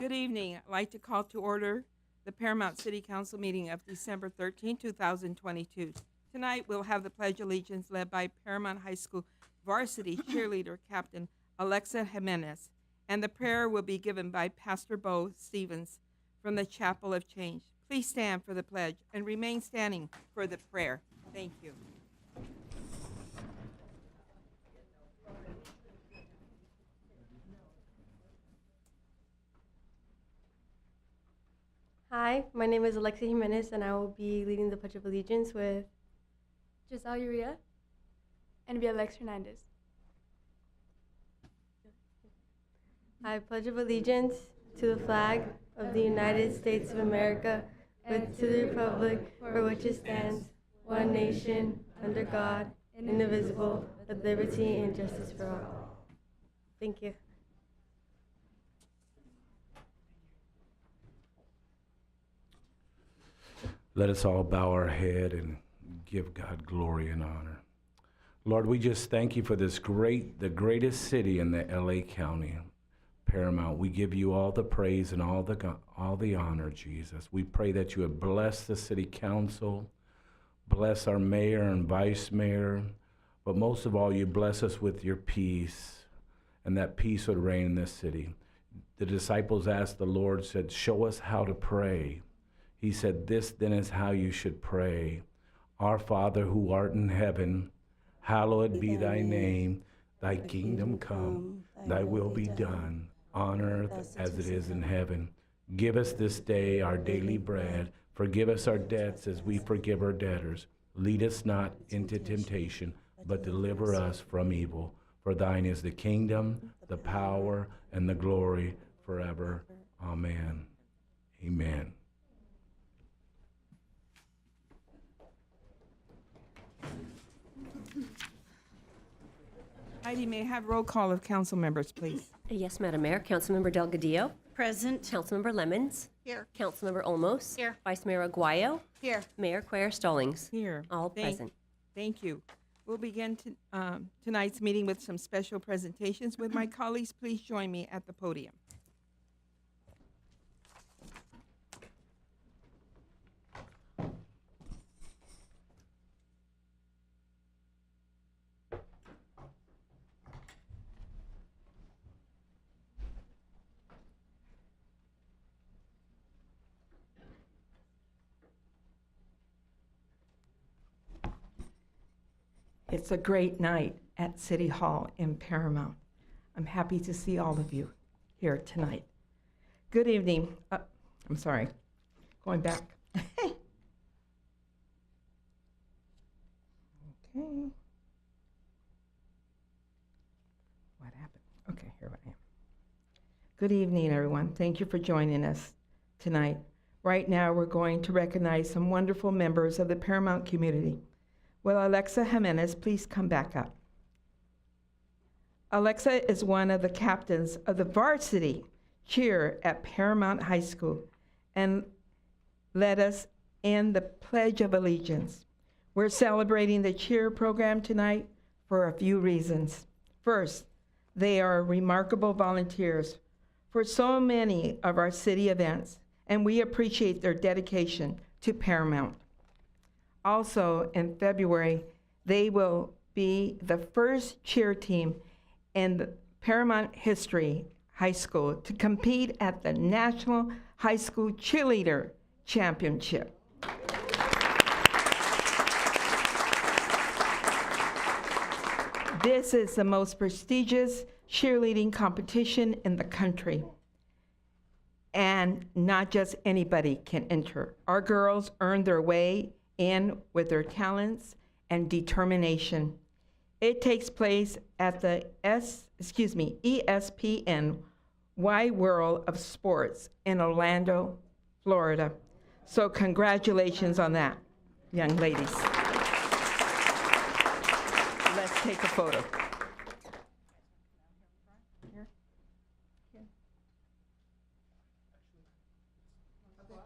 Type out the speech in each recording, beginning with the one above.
Good evening. I'd like to call to order the Paramount City Council meeting of December 13, 2022. Tonight, we'll have the Pledge of Allegiance led by Paramount High School varsity cheerleader captain Alexa Jimenez, and the prayer will be given by Pastor Bo Stevens from the Chapel of Change. Please stand for the pledge and remain standing for the prayer. Thank you. Hi, my name is Alexa Jimenez, and I will be leading the Pledge of Allegiance with Giselle Uria and Vialex Hernandez. I pledge of allegiance to the flag of the United States of America, and to the republic for which it stands, one nation, under God, indivisible, with liberty and justice for all. Thank you. Let us all bow our head and give God glory and honor. Lord, we just thank you for this the greatest city in the LA County, Paramount. We give you all the praise and all the honor, Jesus. We pray that you would bless the city council, bless our mayor and vice mayor, but most of all, you bless us with your peace, and that peace would reign in this city. The disciples asked the Lord, said, show us how to pray. He said, this then is how you should pray. Our Father who art in heaven, hallowed be thy name. Thy kingdom come, thy will be done, on earth as it is in heaven. Give us this day our daily bread. Forgive us our debts as we forgive our debtors. Lead us not into temptation, but deliver us from evil. For thine is the kingdom, the power, and the glory forever. Amen. Amen. Heidi, may I have roll call of council members, please? Yes, Madam Mayor. Councilmember Delgadillo. Present. Councilmember Lemons. Here. Councilmember Olmos. Here. Vice Mayor Aguayo. Here. Mayor Cuellar Stallings. Here. All present. Thank you. We'll begin tonight's meeting with some special presentations. With my colleagues, please join me at the podium. It's a great night at City Hall in Paramount. I'm happy to see all of you here tonight. Good evening. I'm sorry, going back. Okay. What happened? Okay, here I am. Good evening, everyone. Thank you for joining us tonight. Right now, we're going to recognize some wonderful members of the Paramount community. Will Alexa Jimenez please come back up? Alexa is one of the captains of the varsity cheer at Paramount High School and led us in the Pledge of Allegiance. We're celebrating the cheer program tonight for a few reasons. First, they are remarkable volunteers for so many of our city events, and we appreciate their dedication to Paramount. Also, in February, they will be the first cheer team in the Paramount history high school to compete at the National High School Cheerleader Championship. This is the most prestigious cheerleading competition in the country. And not just anybody can enter. Our girls earn their way in with their talents and determination. It takes place at the ESPN Wide World of Sports in Orlando, Florida. So congratulations on that, young ladies. Let's take a photo.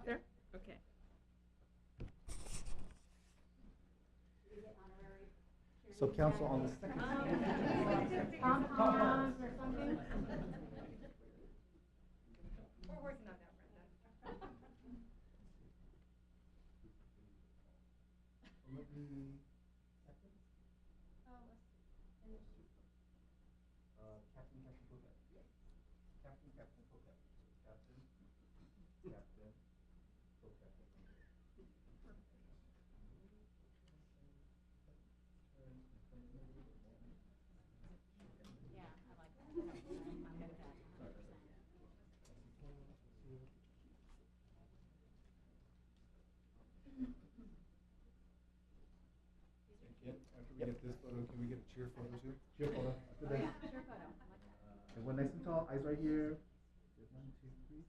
There? Okay. So council on the second. Captain Coquette. Captain Coquette. Captain Coquette. After we get this photo, can we get a cheer photo too? Cheer photo. After that. Everyone nice and tall, eyes right here. Good, 1, 2, 3.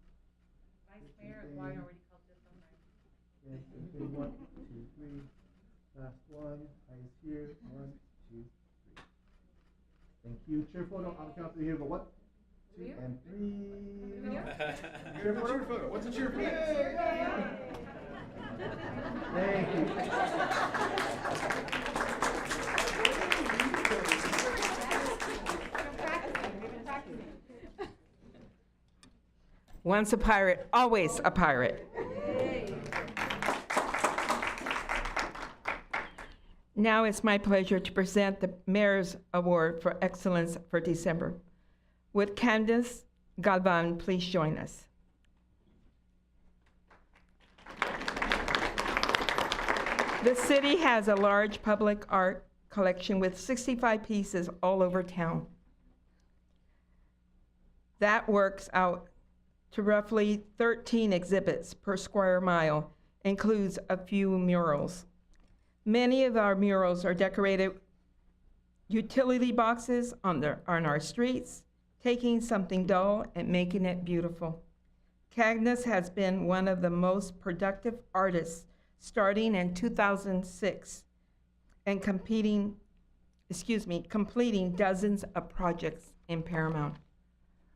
Vice Mayor Aguayo already called this on there. Yes, and good, 1, 2, 3. Last one, eyes here, 1, 2, 3. Thank you. Cheer photo on the count of here, but 1, 2, and 3. Cheer photo. What's a cheer photo? Thank you. Once a pirate, always a pirate. Now it's my pleasure to present the Mayor's Award for Excellence for December. Would Candace Galvan please join us? The city has a large public art collection with 65 pieces all over town. That works out to roughly 13 exhibits per square mile, includes a few murals. Many of our murals are decorated utility boxes on our streets, taking something dull and making it beautiful. Candace has been one of the most productive artists starting in 2006 and completing dozens of projects in Paramount.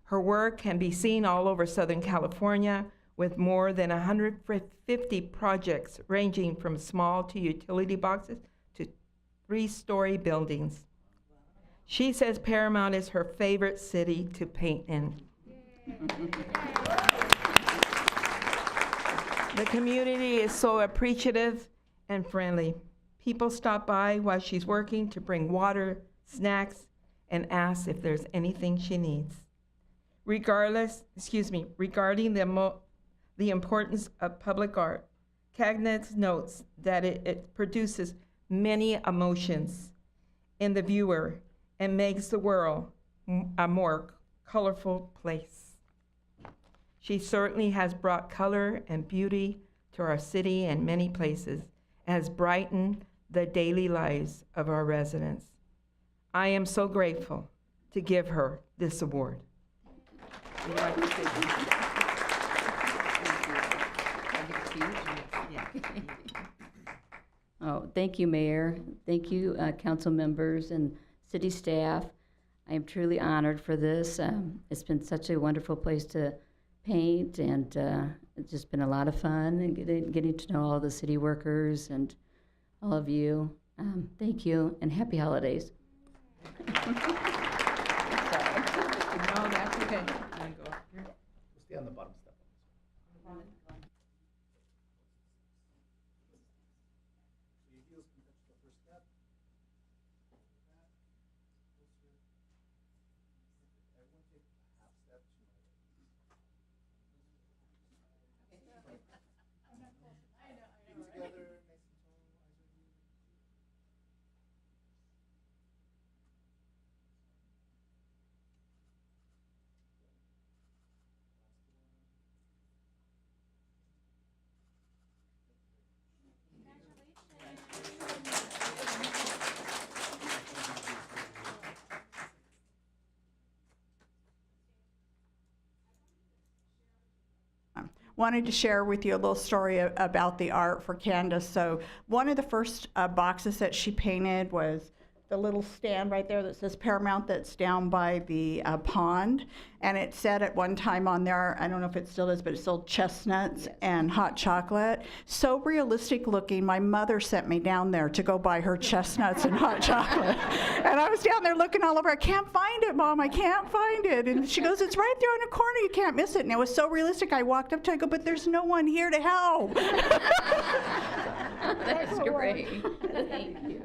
Her work can be seen all over Southern California with more than 150 projects ranging from small to utility boxes to 3-story buildings. She says Paramount is her favorite city to paint in. The community is so appreciative and friendly. People stop by while she's working to bring water, snacks, and ask if there's anything she needs. Regarding the importance of public art, Candace notes that it produces many emotions in the viewer and makes the world a more colorful place. She certainly has brought color and beauty to our city and many places, and has brightened the daily lives of our residents. I am so grateful to give her this award. Oh, thank you, Mayor. Thank you, council members and city staff. I am truly honored for this. It's been such a wonderful place to paint, and it's just been a lot of fun, and getting to know all the city workers and all of you. Thank you, and happy holidays. No, that's okay. We'll stay on the bottom step. So your heels can touch the first step. Everyone take a half step to my right. Feet together, nice and tall, eyes on you. Wanted to share with you a little story about the art for Candace. So one of the first boxes that she painted was the little stand right there that says Paramount that's down by the pond. And it said at one time on there, I don't know if it still is, but it sold chestnuts and hot chocolate. So realistic looking. My mother sent me down there to go buy her chestnuts and hot chocolate. And I was down there looking all over. I can't find it, Mom. I can't find it. And she goes, it's right there in the corner. You can't miss it. And it was so realistic. I walked up to it. I go, but there's no one here to help. That's great. Thank you.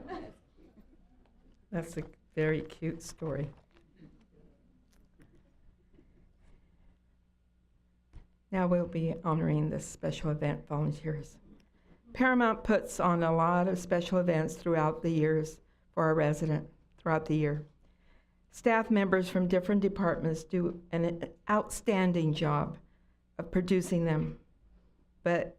That's a very cute story. Now we'll be honoring the special event volunteers. Paramount puts on a lot of special events throughout the years for our resident, throughout the year. Staff members from different departments do an outstanding job of producing them, but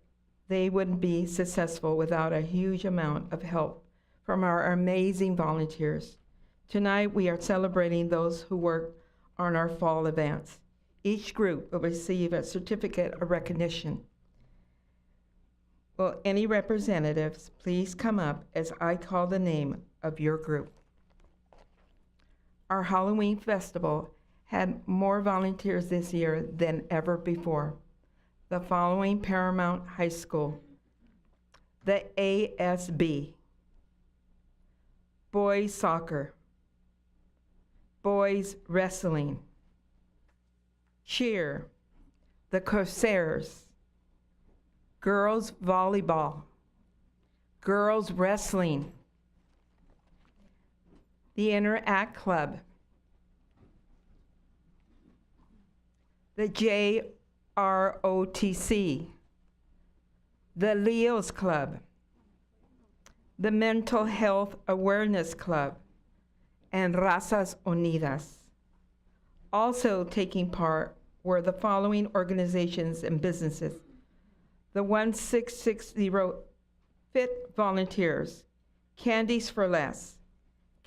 they wouldn't be successful without a huge amount of help from our amazing volunteers. Tonight, we are celebrating those who work on our fall events. Each group will receive a certificate of recognition. Will any representatives please come up as I call the name of your group? Our Halloween festival had more volunteers this year than ever before. The following Paramount High School: the ASB, boys soccer, boys wrestling, cheer, the Corsairs, girls volleyball, girls wrestling, the Interact Club, the JROTC, the Leos Club, the Mental Health Awareness Club, and Razas Unidas. Also taking part were the following organizations and businesses: the 1660 Fit Volunteers, Candies for Less,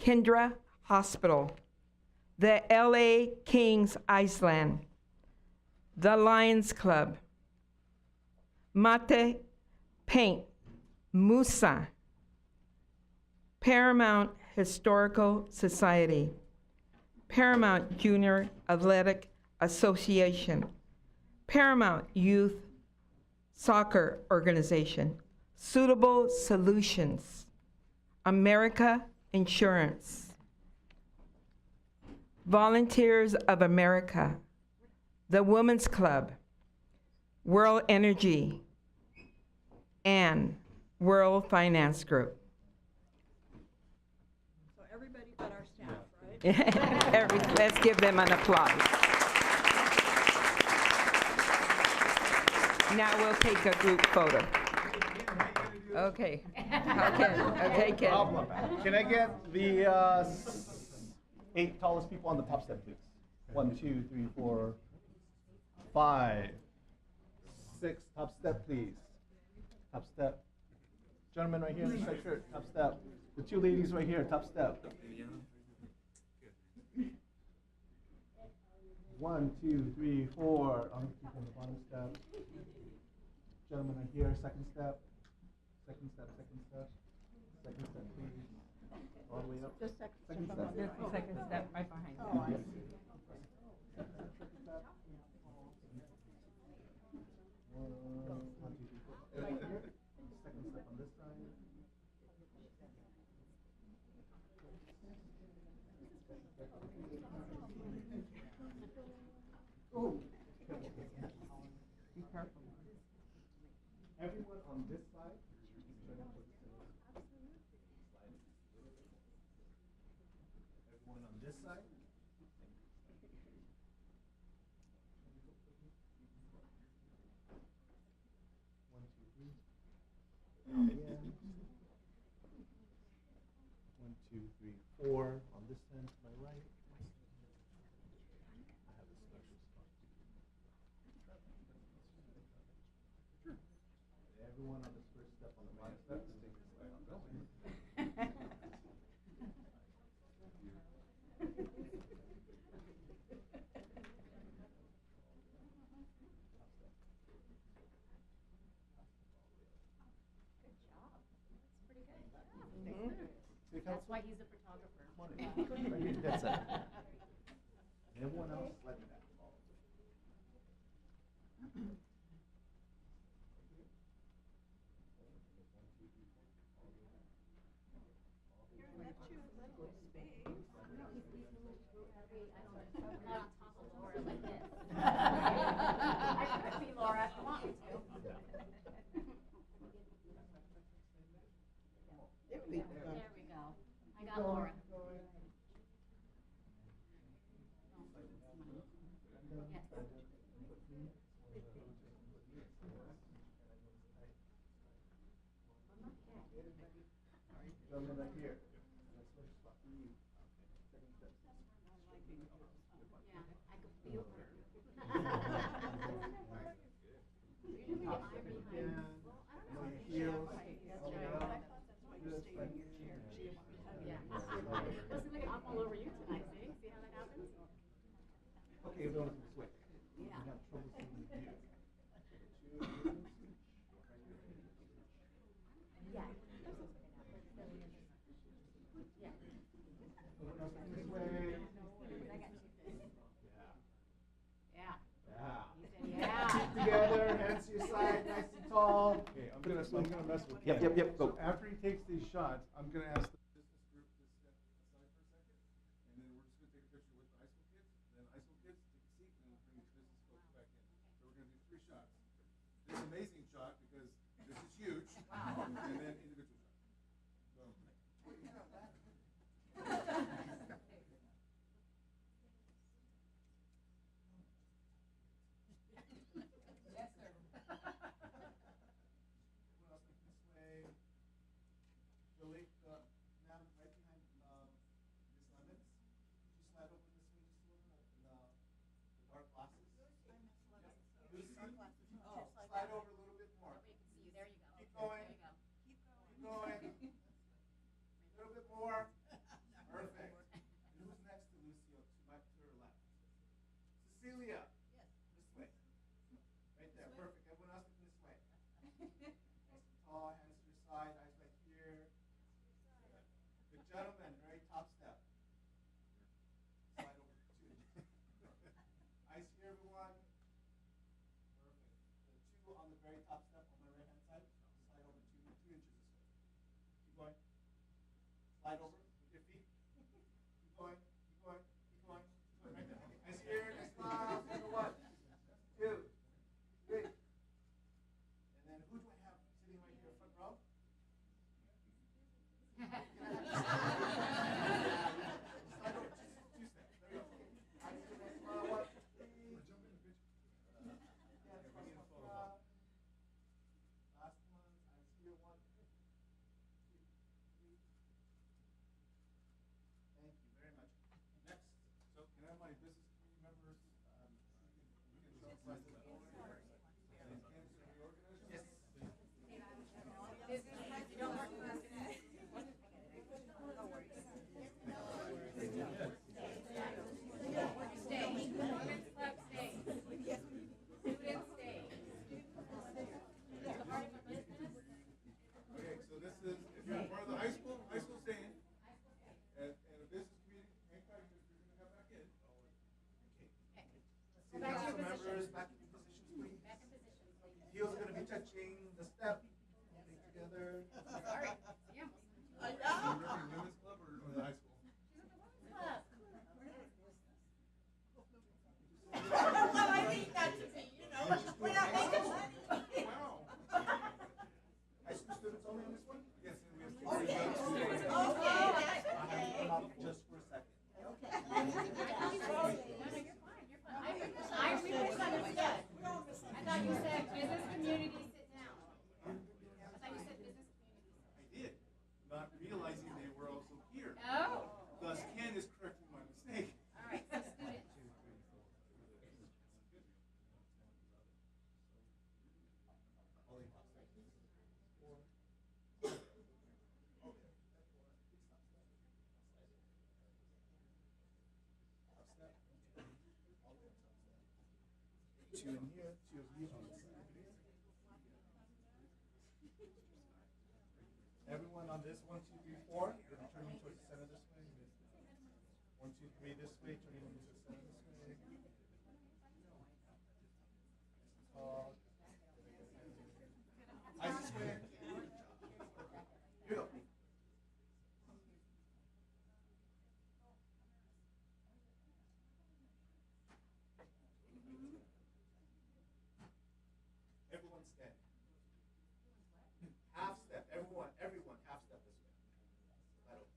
Kendra Hospital, the LA Kings Iceland, the Lions Club, Mate Paint, Musa, Paramount Historical Society, Paramount Junior Athletic Association, Paramount Youth Soccer Organization, Suitable Solutions, America Insurance, Volunteers of America, the Women's Club, World Energy, and World Finance Group. So everybody but our staff, right? Let's give them an applause. Now we'll take a group photo. Okay. Okay, Ken. Can I get the 8 tallest people on the top step, please? 1, 2, 3, 4, 5, 6. Top step, please. Top step. Gentleman right here in the striped shirt, top step. The 2 ladies right here, top step. 1, 2, 3, 4. On the bottom step. Gentleman right here, second step. Second step, second step. Second step, please. All the way up. Just Second step. Second step right behind you. Oh, I see. Second step on this side. Be careful. Everyone on this side. Everyone on this side. One, two, three. Again. 1, 2, 3, 4. On this end to my right. I have a special spot. Everyone on this first step on the right step, take this way. I'm going. So you That's why he's a photographer. Come on in. Right here, that's it. Everyone else, let me back. I could be Laura if you want me to. There we go. I got Laura. Gentlemen, right here. That's first spot for you. Second step. Yeah, I could feel her. Know your heels. All the way down. Good, right here. Yeah. Looks like I'm all over you tonight, see? See how that happens? Okay, everyone can switch. Yeah. We have trouble seeing the view. Yeah. This way. Yeah. Yeah. He said, yeah. Feet together, hands to your side, nice and tall. Okay, I'm gonna mess with you. Yep. Go. After he takes these shots, I'm gonna ask the business group to step aside for a second, and then we're just gonna take a picture with the high school kids. Then high school kids take a seat, and then we'll bring the business folks back in. So we're gonna do 3 shots. This is an amazing shot because this is huge. Wow. And then individual shots. Yes, sir. Everyone else make this way. Billy, ma'am, right behind Miss Lemons. Could you slide over this way just a little bit? The dark glasses. Lucy? Oh, slide over a little bit more. Nobody can see you. There you go. Keep going. There you go. Keep going. A little bit more. Perfect. And who's next to Lucio? To her left. Cecilia. Yes. This way. Right there. Perfect. Everyone else looking this way. Nice and tall, hands to your side, eyes right here. The gentleman, very top step. Slide over two. Eyes here, everyone. Perfect. The 2 on the very top step on my right hand side. Slide over 2 inches this way. Keep going. Slide over with your feet. Keep going. Keep going. Keep going. Keep going. Right there. Okay. Eyes here. Nice smile. Number 1, 2, 3. And then who do I have sitting right here, front row? Slide over 2 steps. There you go. Eyes here. Nice smile. 1, 2, 3. Yeah, front row. Last one. Eyes here. 1, 2, 3. Thank you very much. Next, so can I have my business community members, we can jump right to the board. And Ken, so the organizer? Yes. Okay, so this is, if you're part of the high school staying, and a business community, hang tight, you're gonna come back in. Okay. Council members, back in your positions, please. Back in position, please. Heels are gonna be touching the step, holding together. Sorry. Yeah. Women's club or the high school? Well, I think that to be, we're not making money. Wow. High school students only on this one? Yes, and we have two. Okay. students. Okay. I have to come up just for a second. No, you're fine. You're fine. I misunderstood. I thought you said business community sit down. I thought you said business community. I did, not realizing they were also here. Oh. Thus, Ken is correcting my mistake. All right, so student. Two in here, 2 of you on the side. Everyone on this, 1, 2, 3, 4, then turning towards the center this way. 1, 2, 3 this way, turning into the center this way. Eyes this way. Here we go. Everyone stand. Half step. Everyone, half step this way. Right over.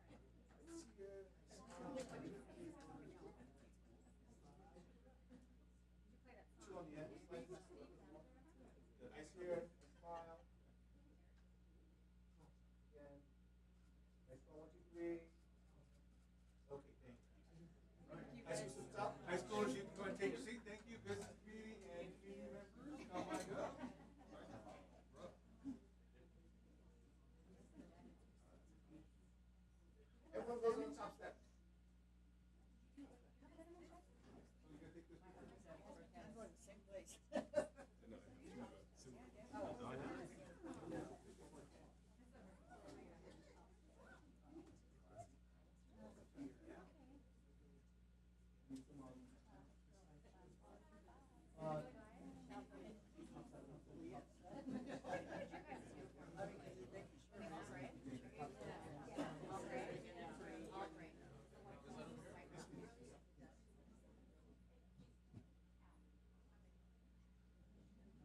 Let's see here. Two on the end. Good. Eyes here. Smile. Again. Nice one. 1, 2, 3. Okay, thank you. High school students out. High schoolers, you can go and take your seat. Thank you. Business community and community members, come on up. Everyone goes on the top step.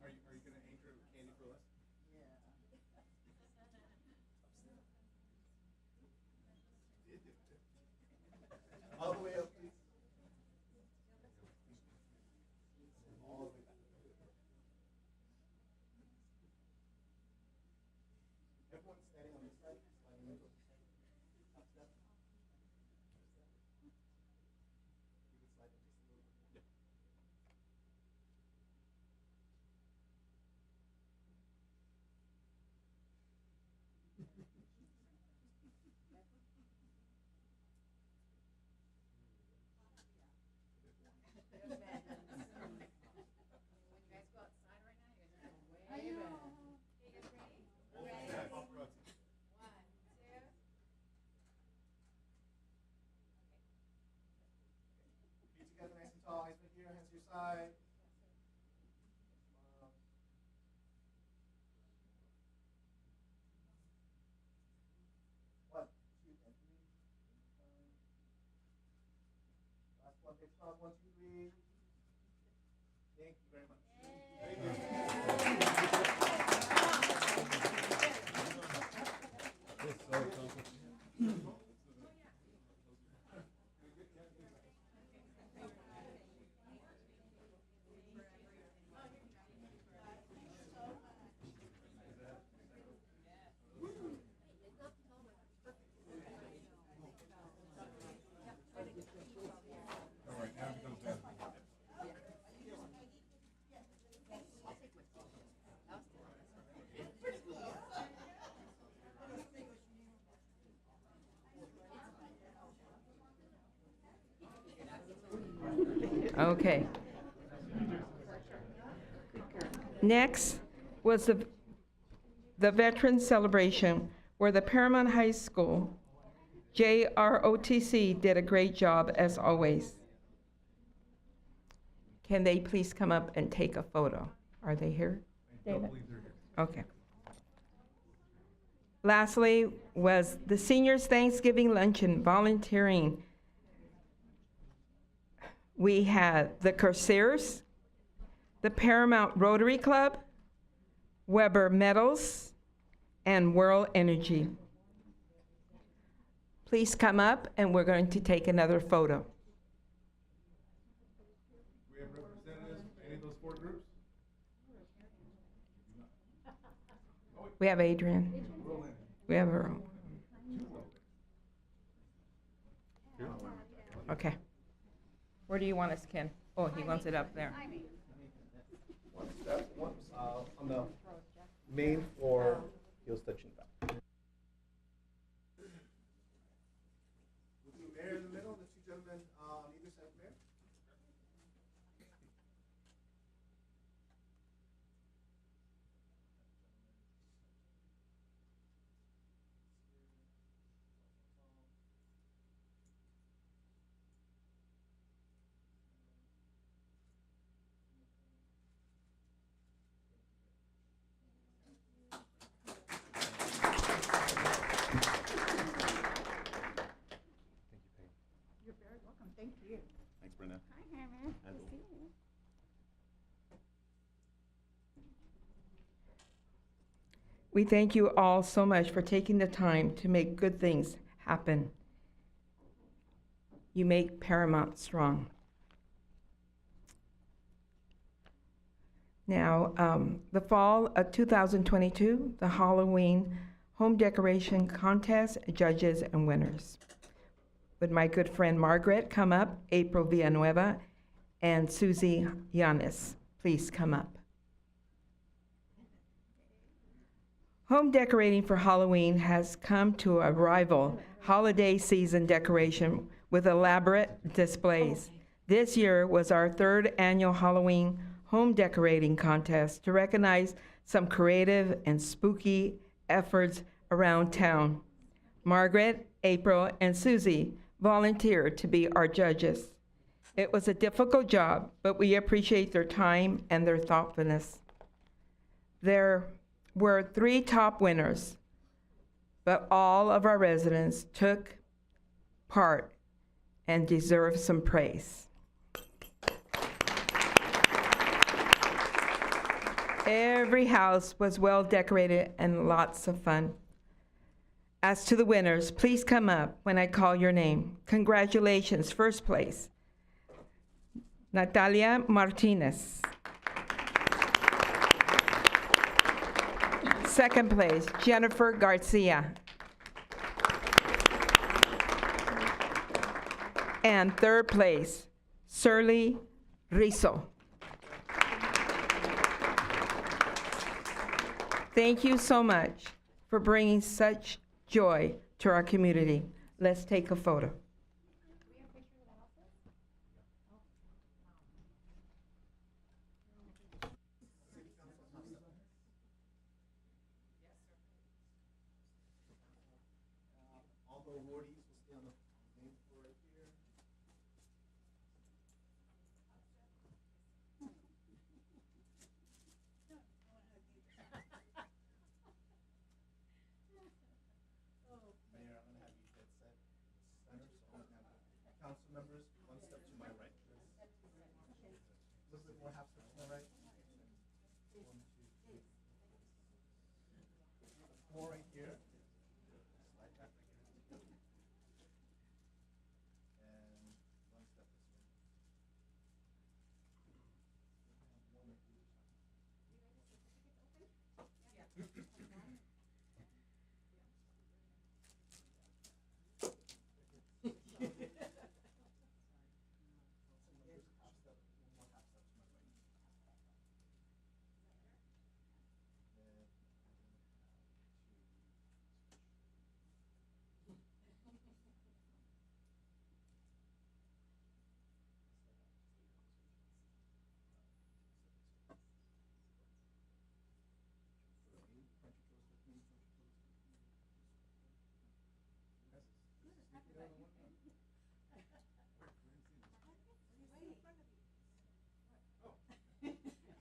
Are you going to anchor candy for us? All the way up, please. All the way back. Everyone standing on this side, sliding into it. Up step. You can slide in just a little bit. Feet together, nice and tall. Eyes right here, hands to your side. Smile. One, two, and three. Last one, big smile. 1, 2, 3. Thank you very much. Very good. Okay. Next was the Veterans Celebration, where the Paramount High School JROTC did a great job as always. Can they please come up and take a photo? Are they here? David? Okay. Lastly was the Seniors Thanksgiving Luncheon volunteering. We had the Corsairs, the Paramount Rotary Club, Weber Metals, and World Energy. Please come up and we're going to take another photo. We have representatives from any of those 4 groups? We have Adrian. We have Earl. Okay. Where do you want us, Ken? Oh, he wants it up there. One step, on the main floor, heels touching back. We'll do mayor in the middle, the 2 gentlemen on either side of mayor. We thank you all so much for taking the time to make good things happen. You make Paramount strong. Now, the fall of 2022, the Halloween home decoration contest, judges and winners. Would my good friend Margaret come up, April Villanueva, and Susie Yanis, please come up. Home decorating for Halloween has come to a rival holiday season decoration with elaborate displays. This year was our third annual Halloween home decorating contest to recognize some creative and spooky efforts around town. Margaret, April, and Susie volunteered to be our judges. It was a difficult job, but we appreciate their time and their thoughtfulness. There were 3 top winners, but all of our residents took part and deserve some praise. Every house was well decorated and lots of fun. As to the winners, please come up when I call your name. Congratulations, first place, Natalia Martinez. Second place, Jennifer Garcia. And third place, Shirley Rizzo. Thank you so much for bringing such joy to our community. Let's take a photo. All the awardees will stay on the main floor right here. Mayor, I'm gonna have you get set center, so I'm gonna have council members one step to my right, please. A little bit more, half step to my right. 1, 2, 3. 4 right here. Slide back right here. And one step this way.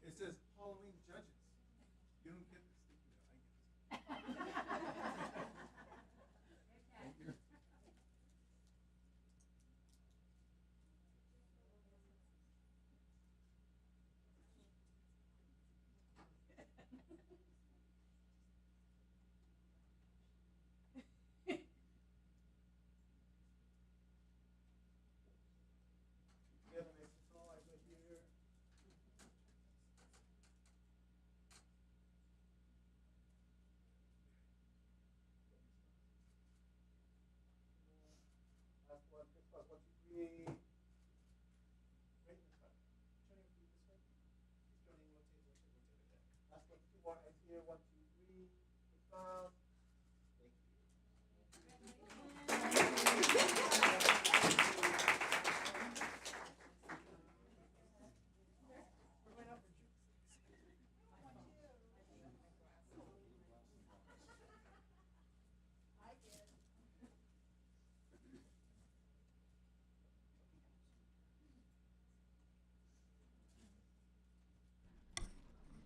It says Halloween judges. You don't get this sticky note. I get this. Thank you. Together, nice and tall, eyes right here. Last one, fist bump, 1, 2, 3. Right in the front. Turn your feet this way. Keep turning, rotate, rotate, rotate like that. Last one, 2 more eyes here, 1, 2, 3. Quick bow. Thank you.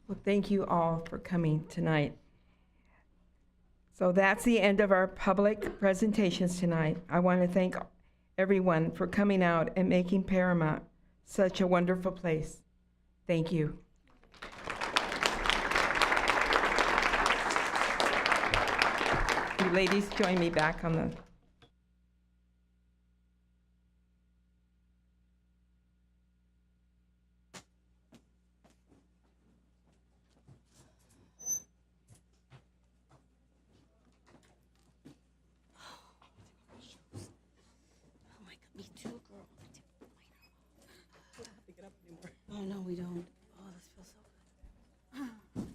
Well, thank you all for coming tonight. So that's the end of our public presentations tonight. I want to thank everyone for coming out and making Paramount such a wonderful place. Thank you. you ladies join me back on the. Me too, girl. Oh, no, we don't. Oh, this feels so good.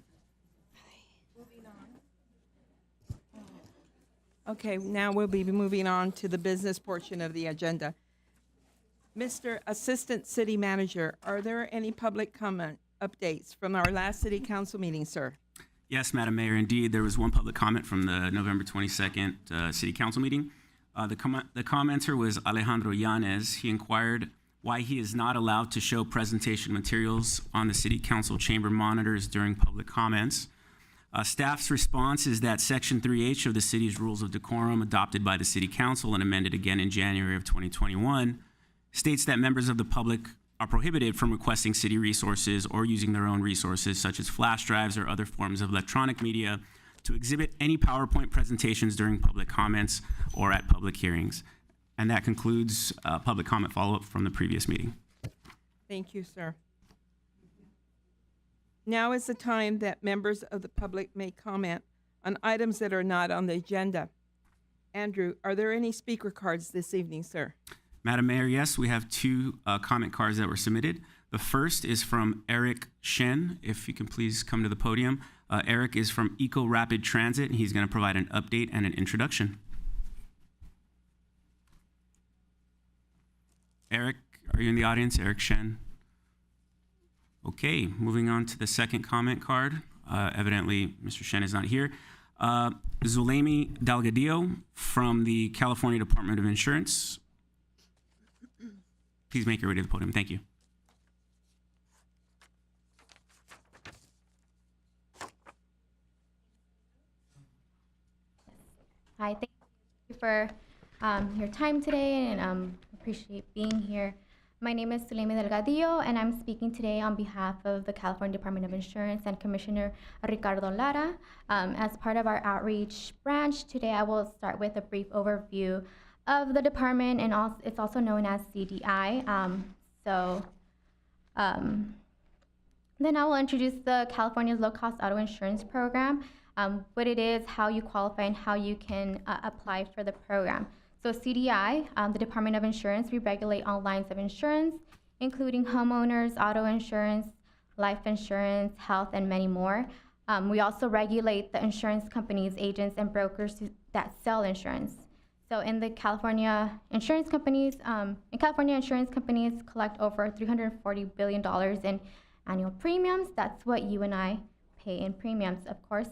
Okay, now we'll be moving on to the business portion of the agenda. Mr. Assistant City Manager, are there any public comment updates from our last city council meeting, sir? Yes, Madam Mayor, indeed, there was one public comment from the November 22nd City Council meeting. The commenter was Alejandro Yanez. He inquired why he is not allowed to show presentation materials on the City Council chamber monitors during public comments. Staff's response is that Section 3H of the city's Rules of Decorum, adopted by the City Council and amended again in January of 2021, states that members of the public are prohibited from requesting city resources or using their own resources, such as flash drives or other forms of electronic media, to exhibit any PowerPoint presentations during public comments or at public hearings. And that concludes public comment follow-up from the previous meeting. Thank you, sir. Now is the time that members of the public may comment on items that are not on the agenda. Andrew, are there any speaker cards this evening, sir? Madam Mayor, yes, we have two comment cards that were submitted. The first is from Eric Shen. If you can please come to the podium. Eric is from Eco Rapid Transit, and he's going to provide an update and an introduction. Eric, are you in the audience? Eric Shen. Okay, moving on to the second comment card. Evidently, Mr. Shen is not here. Zulemi Delgadillo from the California Department of Insurance. Please make your way to the podium. Thank you. Hi, thank you for your time today, and appreciate being here. My name is Zulemi Delgadillo, and I'm speaking today on behalf of the California Department of Insurance and Commissioner Ricardo Lara. As part of our outreach branch, today I will start with a brief overview of the department, and also, it's also known as CDI. Then I will introduce the California's low-cost auto insurance program, what it is, how you qualify, and how you can apply for the program. So CDI, the Department of Insurance, we regulate all lines of insurance, including homeowners, auto insurance, life insurance, health, and many more. We also regulate the insurance companies, agents, and brokers that sell insurance. So in California, insurance companies collect over $340 billion in annual premiums. That's what you and I pay in premiums, of course.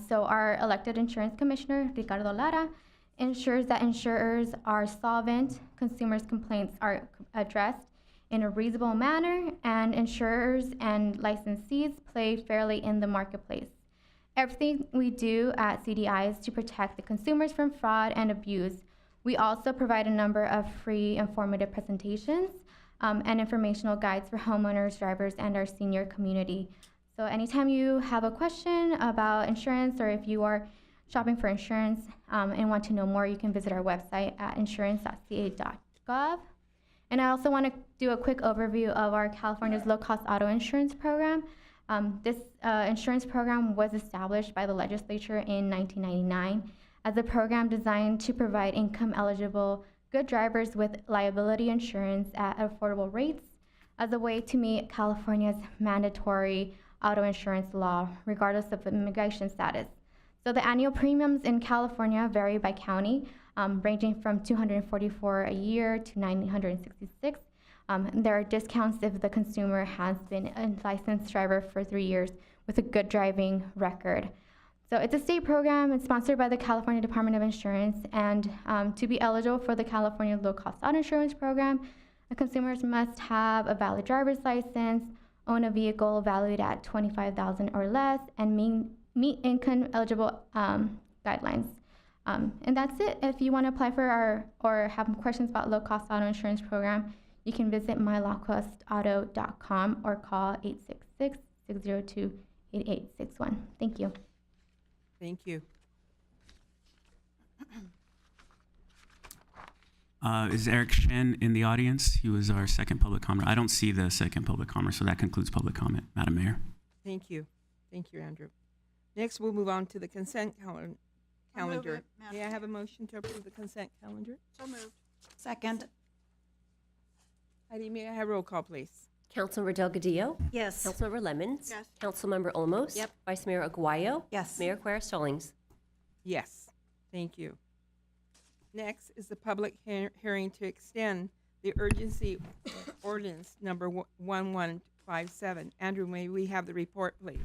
So our elected insurance commissioner, Ricardo Lara, ensures that insurers are solvent, consumers' complaints are addressed in a reasonable manner, and insurers and licensees play fairly in the marketplace. Everything we do at CDI is to protect the consumers from fraud and abuse. We also provide a number of free informative presentations and informational guides for homeowners, drivers, and our senior community. So anytime you have a question about insurance, or if you are shopping for insurance and want to know more, you can visit our website at insurance.ca.gov. And I also want to do a quick overview of our California's low-cost auto insurance program. This insurance program was established by the legislature in 1999 as a program designed to provide income-eligible good drivers with liability insurance at affordable rates as a way to meet California's mandatory auto insurance law, regardless of immigration status. So the annual premiums in California vary by county, ranging from $244 a year to $966. There are discounts if the consumer has been a licensed driver for 3 years with a good driving record. So it's a state program. It's sponsored by the California Department of Insurance, and to be eligible for the California low-cost auto insurance program, consumers must have a valid driver's license, own a vehicle valued at $25,000 or less, and meet income-eligible guidelines. And that's it. If you want to apply for or have questions about low-cost auto insurance program, you can visit mylowcostauto.com or call 866-602-8861. Thank you. Thank you. Is Eric Shen in the audience? He was our second public comment. I don't see the second public comment, so that concludes public comment. Madam Mayor. Thank you. Thank you, Andrew. Next, we'll move on to the consent calendar. May I have a motion to approve the consent calendar? So moved. Second. Heidi, may I have roll call, please? Councilmember Delgadillo? Yes. Councilmember Lemons? Yes. Councilmember Olmos? Yep. Vice Mayor Aguayo? Yes. Mayor Quer Stallings? Yes. Thank you. Next is the public hearing to extend the urgency ordinance number 1157. Andrew, may we have the report, please?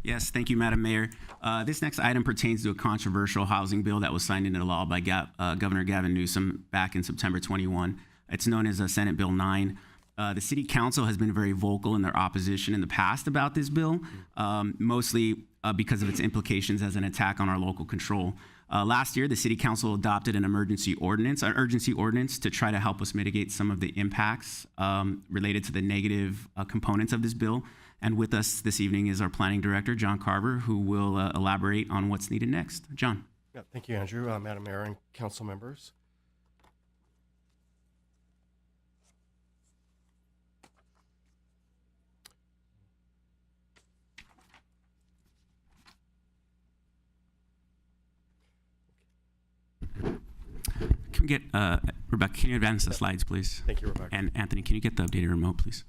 Yes, thank you, Madam Mayor. This next item pertains to a controversial housing bill that was signed into law by Governor Gavin Newsom back in September 21. It's known as Senate Bill 9. The City Council has been very vocal in their opposition in the past about this bill, mostly because of its implications as an attack on our local control. Last year, the City Council adopted an urgency ordinance to try to help us mitigate some of the impacts related to the negative components of this bill. And with us this evening is our Planning Director, John Carver, who will elaborate on what's needed next. John. Yeah, thank you, Andrew, Madam Mayor and council members. Can we get, Rebecca, can you advance the slides, please? Thank you, Rebecca. And Anthony, can you get the updated remote, please?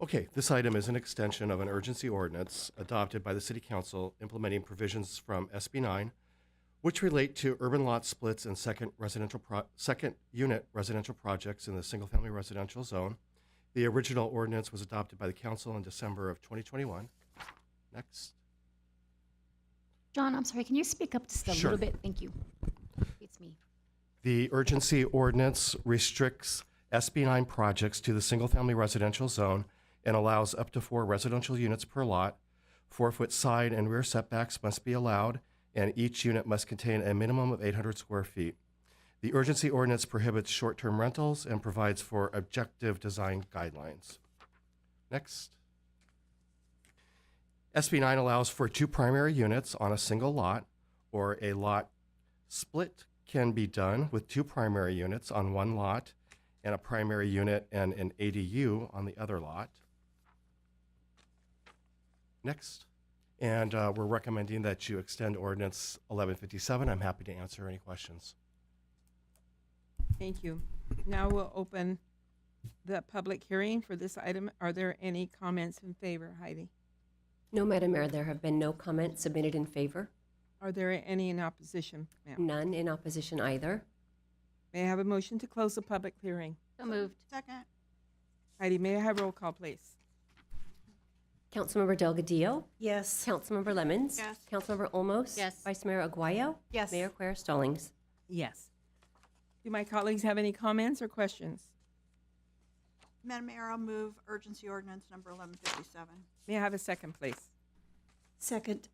Okay, this item is an extension of an urgency ordinance adopted by the City Council implementing provisions from SB 9, which relate to urban lot splits and second unit residential projects in the single-family residential zone. The original ordinance was adopted by the Council in December of 2021. Next. John, I'm sorry, can you speak up just a Sure. little bit? Thank you. It's me. The urgency ordinance restricts SB 9 projects to the single-family residential zone and allows up to 4 residential units per lot. 4-foot side and rear setbacks must be allowed, and each unit must contain a minimum of 800 square feet. The urgency ordinance prohibits short-term rentals and provides for objective design guidelines. Next. SB 9 allows for 2 primary units on a single lot, or a lot split can be done with 2 primary units on one lot and a primary unit and an ADU on the other lot. Next. And we're recommending that you extend ordinance 1157. I'm happy to answer any questions. Thank you. Now we'll open the public hearing for this item. Are there any comments in favor, Heidi? No, Madam Mayor, there have been no comments submitted in favor. Are there any in opposition, ma'am? None in opposition either. May I have a motion to close the public hearing? So moved. Second. Heidi, may I have roll call, please? Councilmember Delgadillo? Yes. Councilmember Lemons? Yes. Councilmember Olmos? Yes. Vice Mayor Aguayo? Yes. Mayor Quer Stallings? Yes. Do my colleagues have any comments or questions? Madam Mayor, I'll move urgency ordinance number 1157. May I have a second, please? Second.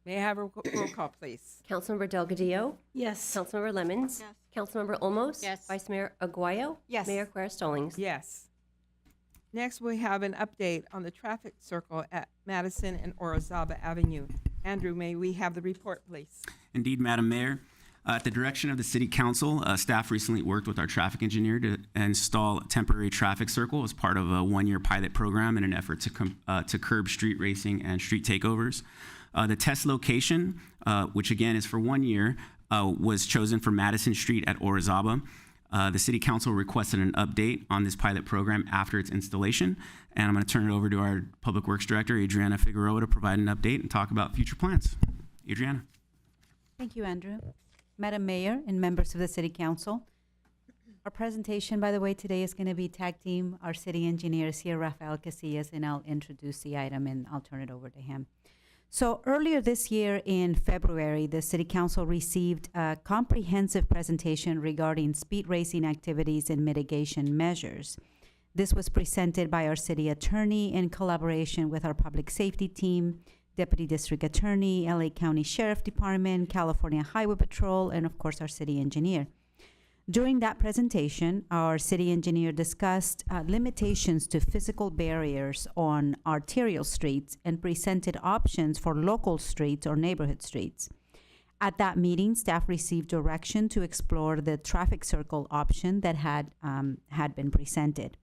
May I have a roll call, please? Councilmember Delgadillo? Yes. Councilmember Lemons? Yes. Councilmember Olmos? Yes. Vice Mayor Aguayo? Yes. Mayor Quer Stallings? Yes. Next, we have an update on the traffic circle at Madison and Orizaba Avenue. Andrew, may we have the report, please? Indeed, Madam Mayor. At the direction of the City Council, staff recently worked with our traffic engineer to install a temporary traffic circle as part of a 1-year pilot program in an effort to curb street racing and street takeovers. The test location, which again is for 1 year, was chosen for Madison Street at Orizaba. The City Council requested an update on this pilot program after its installation, and I'm going to turn it over to our Public Works Director, Adriana Figueroa, to provide an update and talk about future plans. Adriana. Thank you, Andrew. Madam Mayor and members of the City Council, our presentation, by the way, today is going to be tag team. Our city engineer is here, Rafael Casillas, and I'll introduce the item and I'll turn it over to him. So earlier this year in February, the City Council received a comprehensive presentation regarding speed racing activities and mitigation measures. This was presented by our city attorney in collaboration with our public safety team, Deputy District Attorney, LA County Sheriff Department, California Highway Patrol, and of course our city engineer. During that presentation, our city engineer discussed limitations to physical barriers on arterial streets and presented options for local streets or neighborhood streets. At that meeting, staff received direction to explore the traffic circle option that had been presented.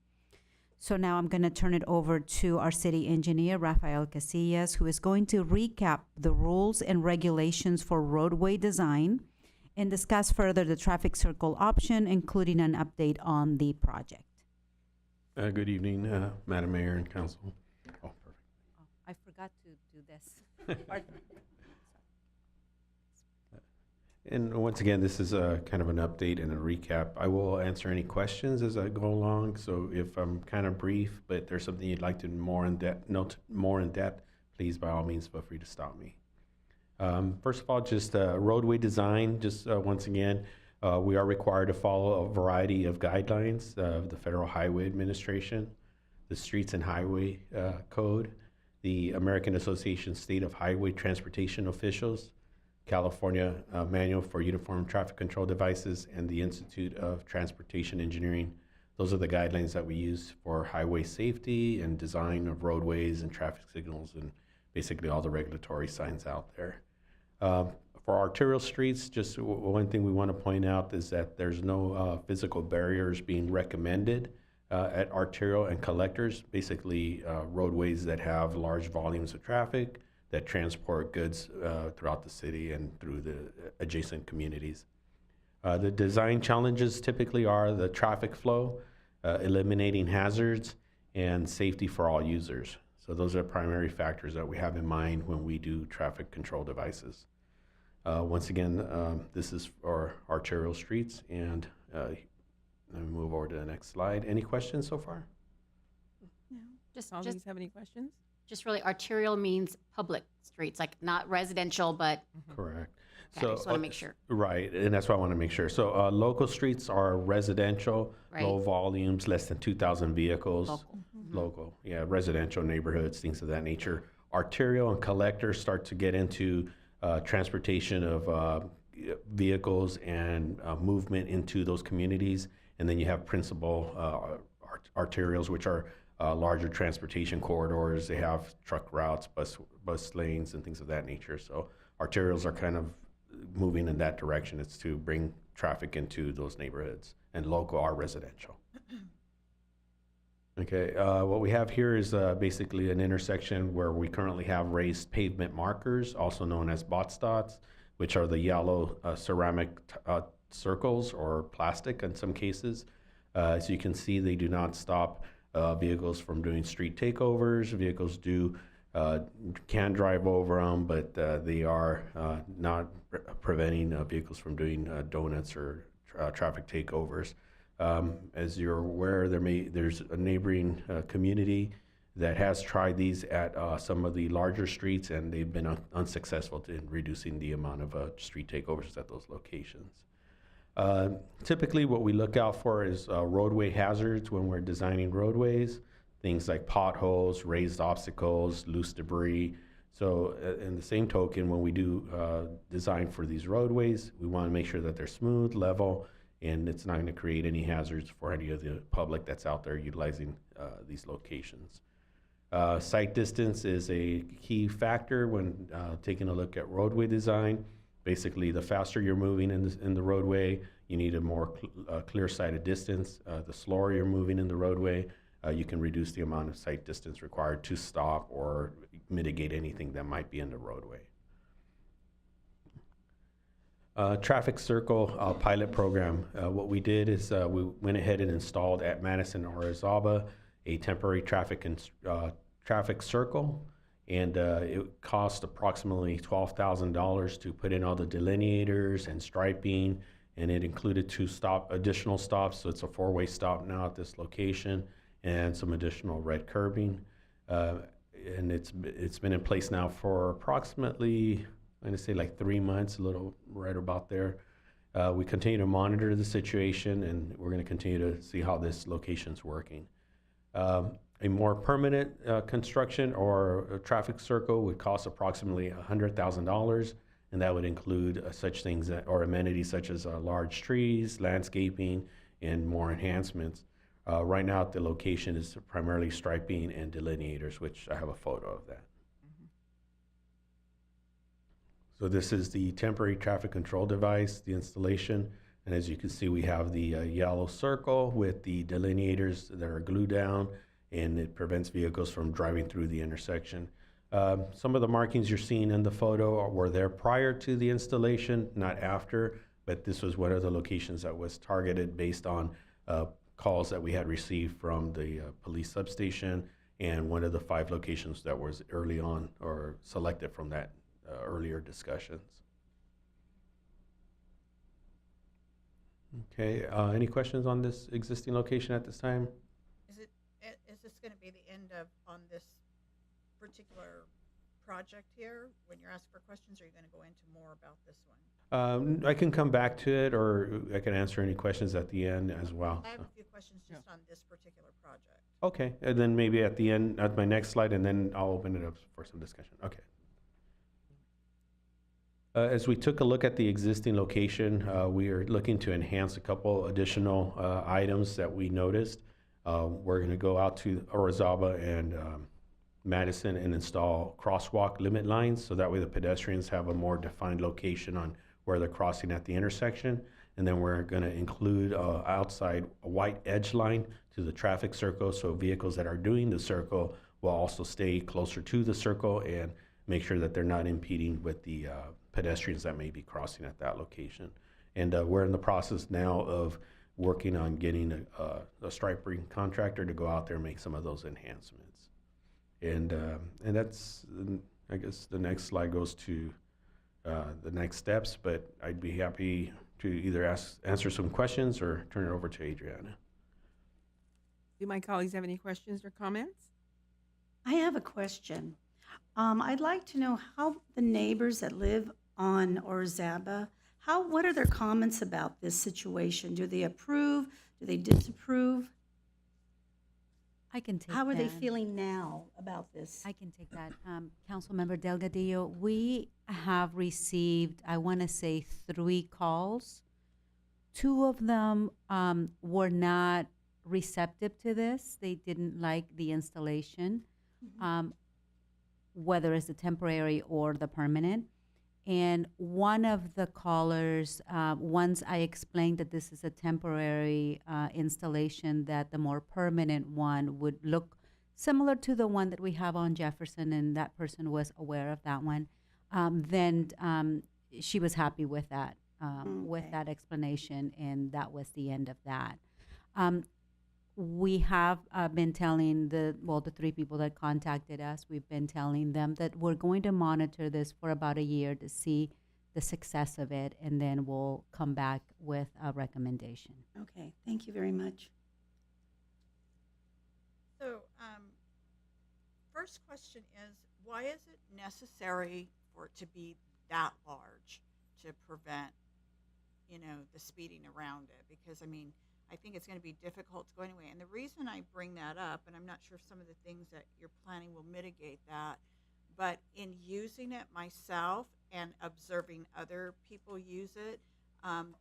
So now I'm going to turn it over to our city engineer, Rafael Casillas, who is going to recap the rules and regulations for roadway design and discuss further the traffic circle option, including an update on the project. Good evening, Madam Mayor and Council. Oh, perfect. I forgot to do this. And once again, this is a kind of an update and a recap. I will answer any questions as I go along. So if I'm kind of brief, but there's something you'd like to more in depth, please by all means feel free to stop me. First of all, just roadway design. Just once again, we are required to follow a variety of guidelines of the Federal Highway Administration, the Streets and Highway Code, the American Association State of Highway Transportation Officials, California Manual for Uniform Traffic Control Devices, and the Institute of Transportation Engineering. Those are the guidelines that we use for highway safety and design of roadways and traffic signals and basically all the regulatory signs out there. For arterial streets, just one thing we want to point out is that there's no physical barriers being recommended at arterial and collectors, basically roadways that have large volumes of traffic that transport goods throughout the city and through the adjacent communities. The design challenges typically are the traffic flow, eliminating hazards, and safety for all users. So those are primary factors that we have in mind when we do traffic control devices. Once again, this is for arterial streets, and let me move over to the next slide. Any questions so far? Just have any questions? Just really, arterial means public streets, like not residential, but. Correct. Okay, I just want to make sure. Right, and that's why I want to make sure. So local streets are residential, Right. low volumes, less than 2,000 vehicles. Local. Local, yeah, residential neighborhoods, things of that nature. Arterial and collectors start to get into transportation of vehicles and movement into those communities. And then you have principal arterials, which are larger transportation corridors. They have truck routes, bus lanes, and things of that nature. So arterials are kind of moving in that direction. It's to bring traffic into those neighborhoods, and local are residential. Okay, what we have here is basically an intersection where we currently have raised pavement markers, also known as bot dots, which are the yellow ceramic circles or plastic in some cases. As you can see, they do not stop vehicles from doing street takeovers. Vehicles can drive over them, but they are not preventing vehicles from doing donuts or traffic takeovers. As you're aware, there's a neighboring community that has tried these at some of the larger streets, and they've been unsuccessful in reducing the amount of street takeovers at those locations. Typically, what we look out for is roadway hazards when we're designing roadways, things like potholes, raised obstacles, loose debris. So in the same token, when we do design for these roadways, we want to make sure that they're smooth, level, and it's not going to create any hazards for any of the public that's out there utilizing these locations. Sight distance is a key factor when taking a look at roadway design. Basically, the faster you're moving in the roadway, you need a more clear-sighted distance. The slower you're moving in the roadway, you can reduce the amount of sight distance required to stop or mitigate anything that might be in the roadway. Traffic circle pilot program. What we did is we went ahead and installed at Madison and Orizaba a temporary traffic circle, and it cost approximately $12,000 to put in all the delineators and striping, and it included 2 additional stops, so it's a 4-way stop now at this location, and some additional red curbing. And it's been in place now for approximately, I'm going to say like 3 months, a little right about there. We continue to monitor the situation, and we're going to continue to see how this location's working. A more permanent construction or a traffic circle would cost approximately $100,000, and that would include such things or amenities such as large trees, landscaping, and more enhancements. Right now, the location is primarily striping and delineators, which I have a photo of that. So this is the temporary traffic control device, the installation. And as you can see, we have the yellow circle with the delineators that are glued down, and it prevents vehicles from driving through the intersection. Some of the markings you're seeing in the photo were there prior to the installation, not after, but this was one of the locations that was targeted based on calls that we had received from the police substation, and one of the 5 locations that was early on or selected from that earlier discussions. Okay, any questions on this existing location at this time? Is this going to be the end of on this particular project here? When you're asked for questions, are you going to go into more about this one? I can come back to it, or I can answer any questions at the end as well. I have so. a few questions just on this particular project. Okay, and then maybe at the end, at my next slide, and then I'll open it up for some discussion. Okay. As we took a look at the existing location, we are looking to enhance a couple additional items that we noticed. We're going to go out to Orizaba and Madison and install crosswalk limit lines, so that way the pedestrians have a more defined location on where they're crossing at the intersection. And then we're going to include outside a white edge line to the traffic circle, so vehicles that are doing the circle will also stay closer to the circle and make sure that they're not impeding with the pedestrians that may be crossing at that location. And we're in the process now of working on getting a striping contractor to go out there and make some of those enhancements. And that's, I guess the next slide goes to the next steps, but I'd be happy to either answer some questions or turn it over to Adriana. Do my colleagues have any questions or comments? I have a question. I'd like to know how the neighbors that live on Orizaba, what are their comments about this situation? Do they approve? Do they disapprove? I can take that. How are they feeling now about this? I can take that. Councilmember Delgadillo, we have received, I want to say, 3 calls. 2 of them were not receptive to this. They didn't like the installation, whether it's the temporary or the permanent. And one of the callers, once I explained that this is a temporary installation, that the more permanent one would look similar to the one that we have on Jefferson, and that person was aware of that one, then she was happy with that, with that explanation, and that was the end of that. We have been telling the 3 people that contacted us, we've been telling them that we're going to monitor this for about a year to see the success of it, and then we'll come back with a recommendation. Okay, thank you very much. So, first question is, why is it necessary for it to be that large to prevent, the speeding around it? Because, I think it's going to be difficult to go anyway. And the reason I bring that up, and I'm not sure if some of the things that you're planning will mitigate that, but in using it myself and observing other people use it,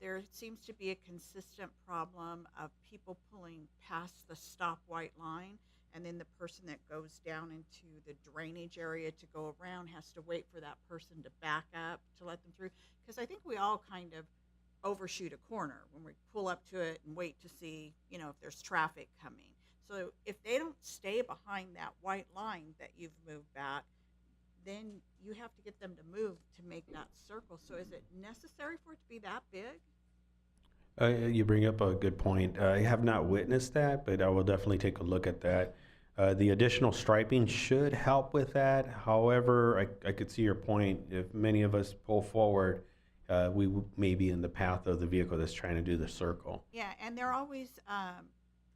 there seems to be a consistent problem of people pulling past the stop white line, and then the person that goes down into the drainage area to go around has to wait for that person to back up to let them through. Because I think we all kind of overshoot a corner when we pull up to it and wait to see, if there's traffic coming. So if they don't stay behind that white line that you've moved back, then you have to get them to move to make that circle. So is it necessary for it to be that big? You bring up a good point. I have not witnessed that, but I will definitely take a look at that. The additional striping should help with that. However, I could see your point. If many of us pull forward, we may be in the path of the vehicle that's trying to do the circle. Yeah, and they're always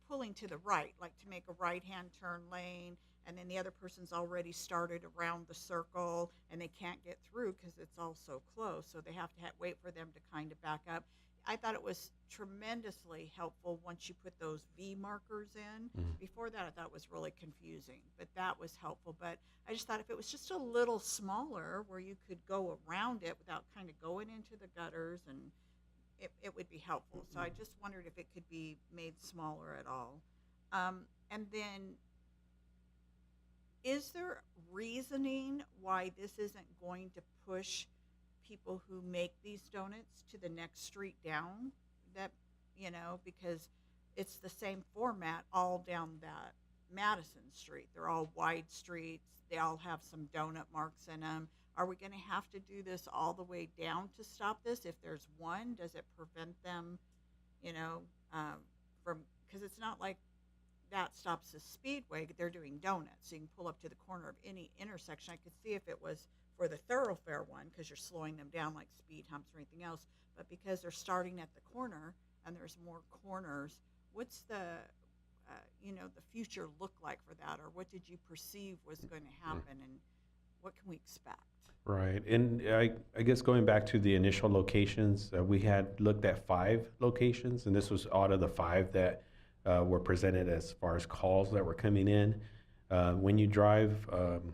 pulling to the right, like to make a right-hand turn lane, and then the other person's already started around the circle, and they can't get through because it's all so close, so they have to wait for them to kind of back up. I thought it was tremendously helpful once you put those V markers in. Before that, I thought it was really confusing, but that was helpful. But I just thought if it was just a little smaller where you could go around it without kind of going into the gutters, and it would be helpful. So I just wondered if it could be made smaller at all. And then, is there reasoning why this isn't going to push people who make these donuts to the next street down, that, you know, because it's the same format all down that Madison Street. They're all wide streets. They all have some donut marks in them. Are we going to have to do this all the way down to stop this? If there's one, does it prevent them, you know, from, because it's not like that stops the Speedway. They're doing donuts, so you can pull up to the corner of any intersection. I could see if it was for the thoroughfare one, because you're slowing them down like speed humps or anything else. But because they're starting at the corner and there's more corners, what's the, you know, the future look like for that? Or what did you perceive was going to happen, and what can we expect? Right, and I guess going back to the initial locations, we had looked at 5 locations, and this was out of the 5 that were presented as far as calls that were coming in. When you drive, I'm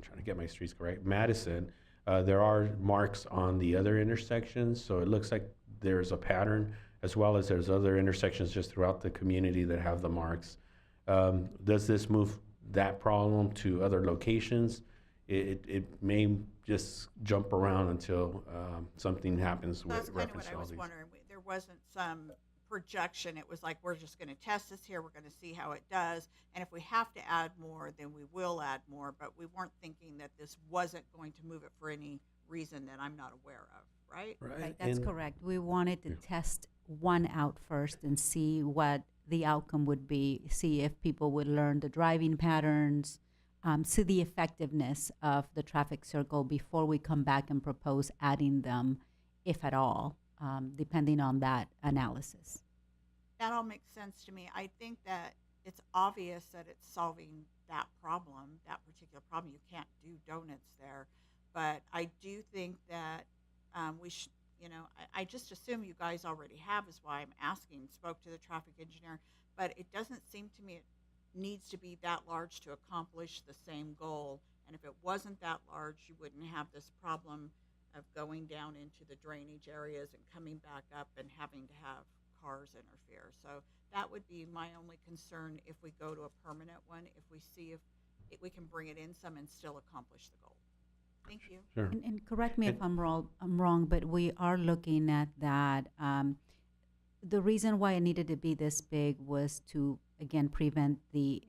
trying to get my streets correct, Madison, there are marks on the other intersections, so it looks like there's a pattern, as well as there's other intersections just throughout the community that have the marks. Does this move that problem to other locations? It may just jump around until something happens with That's kind of reference what to I all was these. wondering. There wasn't some projection. It was like, we're just going to test this here. We're going to see how it does. And if we have to add more, then we will add more. But we weren't thinking that this wasn't going to move it for any reason that I'm not aware of, right? Right, that's correct. We wanted to test one out first and see what the outcome would be, see if people would learn the driving patterns, see the effectiveness of the traffic circle before we come back and propose adding them, if at all, depending on that analysis. That all makes sense to me. I think that it's obvious that it's solving that problem, that particular problem. You can't do donuts there. But I do think that we should, you know, I just assume you guys already have, is why I'm asking, spoke to the traffic engineer. But it doesn't seem to me it needs to be that large to accomplish the same goal. And if it wasn't that large, you wouldn't have this problem of going down into the drainage areas and coming back up and having to have cars interfere. So that would be my only concern if we go to a permanent one, if we see if we can bring it in some and still accomplish the goal. Thank you. Sure. And correct me if I'm wrong, but we are looking at that. The reason why it needed to be this big was to, again, prevent the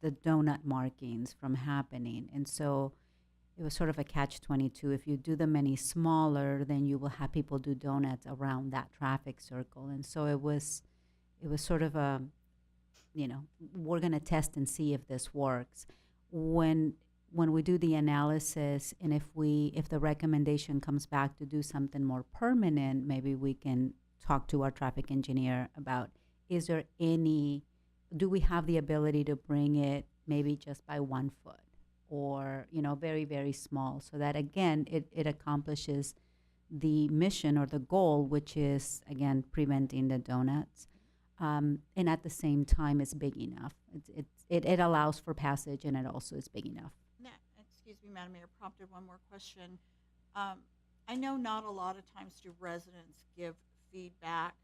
donut markings from happening. And so it was sort of a catch-22. If you do them any smaller, then you will have people do donuts around that traffic circle. And so it was sort of a, you know, we're going to test and see if this works. When we do the analysis, and if the recommendation comes back to do something more permanent, maybe we can talk to our traffic engineer about, do we have the ability to bring it maybe just by 1 foot, or, you know, very, very small, so that, again, it accomplishes the mission or the goal, which is, again, preventing the donuts. And at the same time, it's big enough. It allows for passage, and it also is big enough. Excuse me, Madam Mayor, prompted one more question. I know not a lot of times do residents give feedback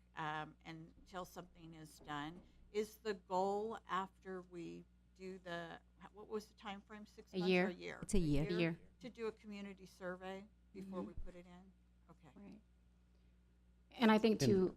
until something is done. Is the goal after we do what was the time frame, 6 months or a year? It's a year. A year. To do a community survey before we put it in? Okay. And I think to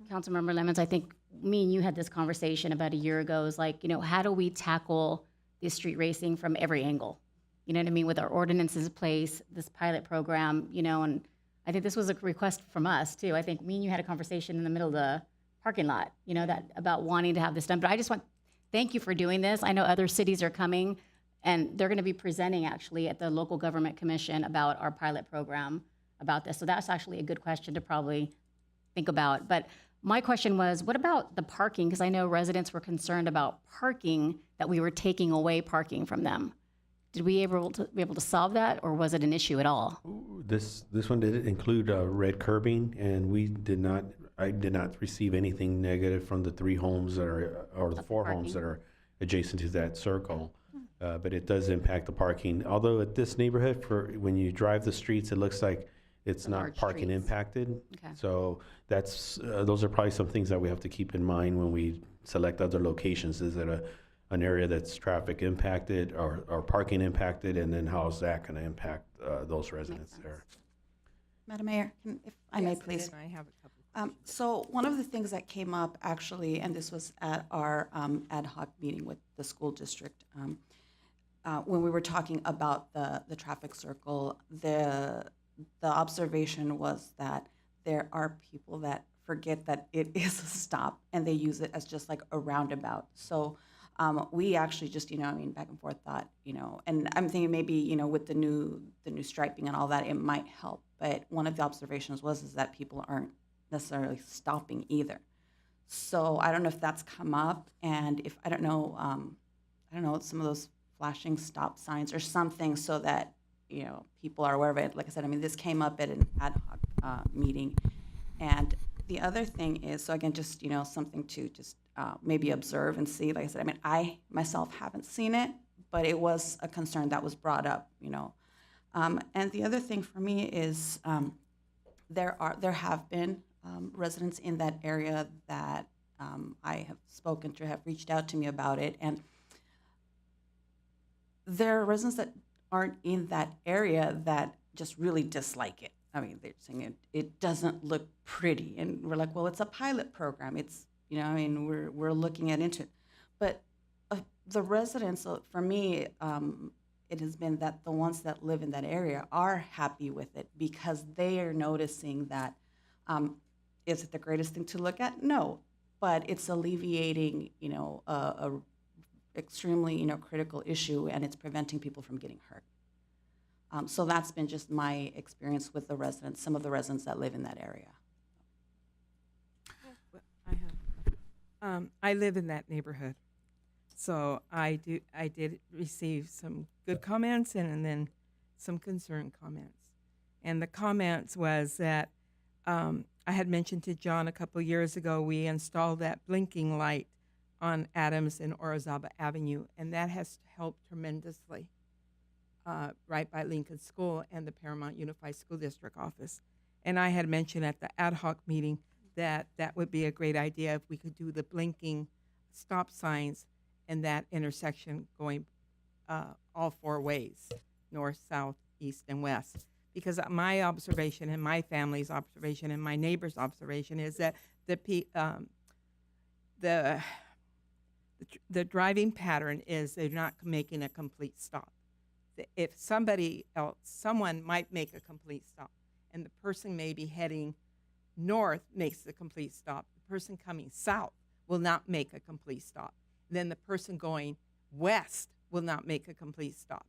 Councilmember Lemons, I think me and you had this conversation about a year ago. Is like, you know, how do we tackle this street racing from every angle? You know what I mean? With our ordinances in place, this pilot program, you know, and I think this was a request from us too. I think me and you had a conversation in the middle of the parking lot, you know, that about wanting to have this done. But I just thank you for doing this. I know other cities are coming, and they're going to be presenting actually at the local government commission about our pilot program about this. So that's actually a good question to probably think about. But my question was, what about the parking? Because I know residents were concerned about parking, that we were taking away parking from them. Did we be able to solve that, or was it an issue at all? This one did include red curbing, and I did not receive anything negative from the 3 homes that are, or the 4 homes that are adjacent to that circle. But it does impact the parking. Although at this neighborhood, when you drive the streets, it looks like it's not parking streets. impacted. Okay. So those are probably some things that we have to keep in mind when we select other locations. Is it an area that's traffic impacted or parking impacted, and then how is that going to impact those residents there? Madam Mayor, if I may, Yes, please. and I have a couple. So one of the things that came up actually, and this was at our ad hoc meeting with the school district, when we were talking about the traffic circle, the observation was that there are people that forget that it is a stop and they use it as just like a roundabout. So we actually just, back and forth thought, and I'm thinking maybe, with the new striping and all that, it might help. But one of the observations is that people aren't necessarily stopping either. So I don't know if that's come up, and if I don't know, some of those flashing stop signs or something, so that people are aware of it. Like I said, this came up at an ad hoc meeting, and the other thing is, so again, just something to just maybe observe and see. Like I said, I myself haven't seen it, but it was a concern that was brought up. And the other thing for me is there have been residents in that area that I have spoken to, have reached out to me about it, and there are residents that aren't in that area that just really dislike it. They're saying it doesn't look pretty, and we're like, well, it's a pilot program. It's we're looking into it, but the residents, for me, it has been that the ones that live in that area are happy with it because they are noticing that. Is it the greatest thing to look at? No, but it's alleviating, a extremely, critical issue, and it's preventing people from getting hurt. So that's been just my experience with the residents, some of the residents that live in that area. I live in that neighborhood, so I did receive some good comments and then some concerned comments. And the comments was that I had mentioned to John a couple years ago, we installed that blinking light on Adams and Orizaba Avenue, and that has helped tremendously right by Lincoln School and the Paramount Unified School District office. And I had mentioned at the ad hoc meeting that that would be a great idea if we could do the blinking stop signs in that intersection going all four ways, north, south, east, and west. Because my observation and my family's observation and my neighbor's observation is that the driving pattern is they're not making a complete stop. If someone might make a complete stop, and the person may be heading north makes the complete stop. The person coming south will not make a complete stop. Then the person going west will not make a complete stop.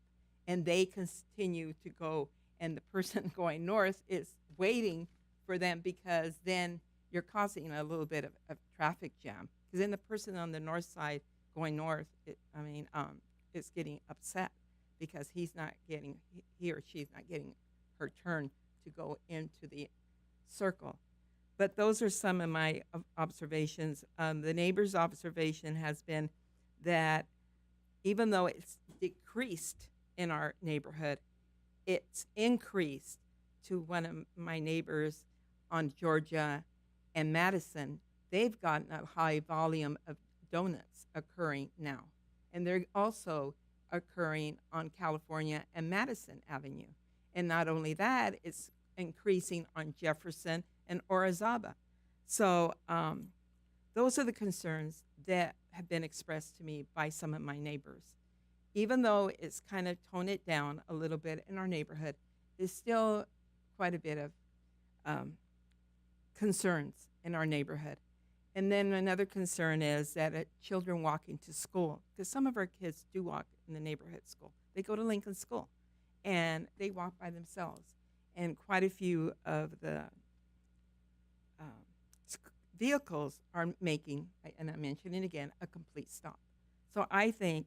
And they continue to go, and the person going north is waiting for them, because then you're causing a little bit of traffic jam. Because then the person on the north side going north, is getting upset because he or she's not getting her turn to go into the circle. But those are some of my observations. The neighbor's observation has been that even though it's decreased in our neighborhood, it's increased to one of my neighbors on Georgia and Madison. They've gotten a high volume of donuts occurring now. And they're also occurring on California and Madison Avenue. And not only that, it's increasing on Jefferson and Orizaba. So those are the concerns that have been expressed to me by some of my neighbors. Even though it's kind of toned it down a little bit in our neighborhood, there's still quite a bit of concerns in our neighborhood. And then another concern is that children walking to school, because some of our kids do walk in the neighborhood school. They go to Lincoln School, and they walk by themselves. And quite a few of the vehicles are making, and I'm mentioning again, a complete stop. So I think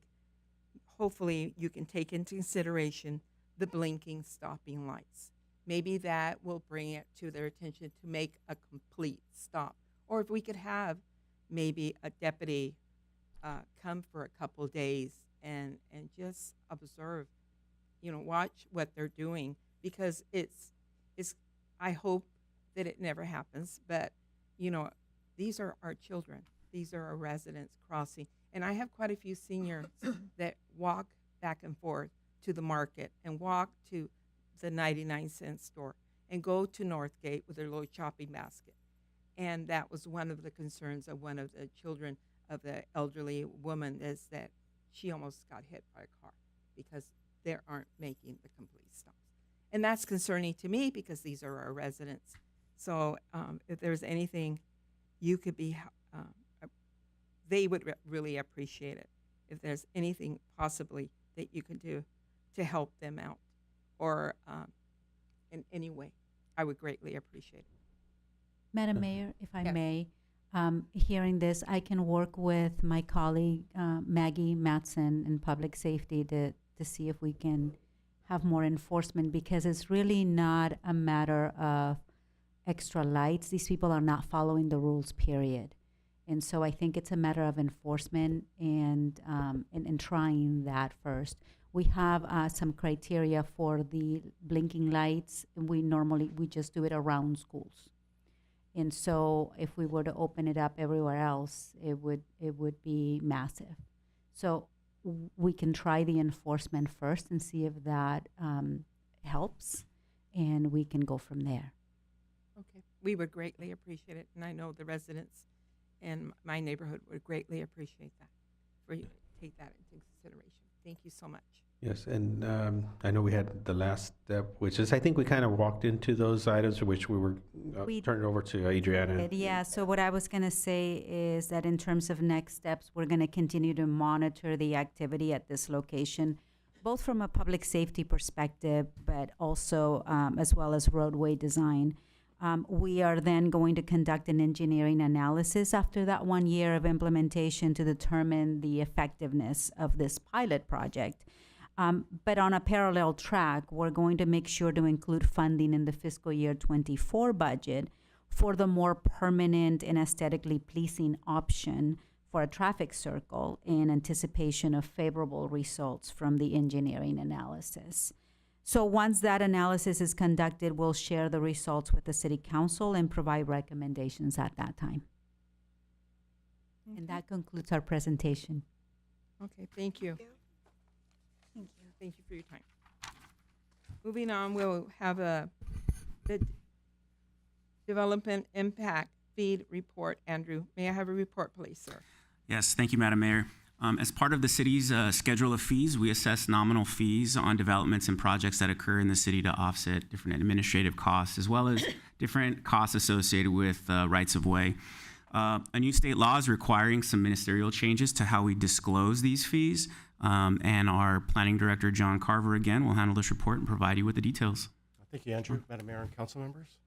hopefully you can take into consideration the blinking stopping lights. Maybe that will bring it to their attention to make a complete stop. Or if we could have maybe a deputy come for a couple days and just observe, watch what they're doing, because it's I hope that it never happens, but these are our children. These are our residents crossing, And I have quite a few seniors that walk back and forth to the market and walk to the 99-cent store and go to Northgate with their little shopping basket. And that was one of the concerns of one of the children of the elderly woman, is that she almost got hit by a car because they aren't making the complete stops. And that's concerning to me because these are our residents. So if there's anything you could be, they would really appreciate it. If there's anything possibly that you can do to help them out or in any way, I would greatly appreciate it. Madam Mayor, if I Yes. may, hearing this, I can work with my colleague Maggie Matson in Public Safety to see if we can have more enforcement, because it's really not a matter of extra lights. These people are not following the rules, period. And so I think it's a matter of enforcement and trying that first. We have some criteria for the blinking lights. We just do it around schools. And so if we were to open it up everywhere else, it would be massive. So we can try the enforcement first and see if that helps, and we can go from there. Okay. We would greatly appreciate it, and I know the residents in my neighborhood would greatly appreciate that, for you to take that into consideration. Thank you so much. Yes, and I know we had the last step, which is, I think we kind of walked into those items, which we were turning over to Adriana. Yeah, so what I was going to say is that in terms of next steps, we're going to continue to monitor the activity at this location, both from a public safety perspective, but also as well as roadway design. We are then going to conduct an engineering analysis after that 1 year of implementation to determine the effectiveness of this pilot project. But on a parallel track, we're going to make sure to include funding in the fiscal year 24 budget for the more permanent and aesthetically pleasing option for a traffic circle in anticipation of favorable results from the engineering analysis. So once that analysis is conducted, we'll share the results with the City Council and provide recommendations at that time. And that concludes our presentation. Okay, thank you. Thank you for your time. Moving on, we'll have the Development Impact Feed Report. Andrew, may I have a report, please, sir? Yes, thank you, Madam Mayor. As part of the city's schedule of fees, we assess nominal fees on developments and projects that occur in the city to offset different administrative costs, as well as different costs associated with rights of way. A new state law is requiring some ministerial changes to how we disclose these fees. And our planning director, John Carver, again, will handle this report and provide you with the details. Thank you, Andrew. Madam Mayor and council members.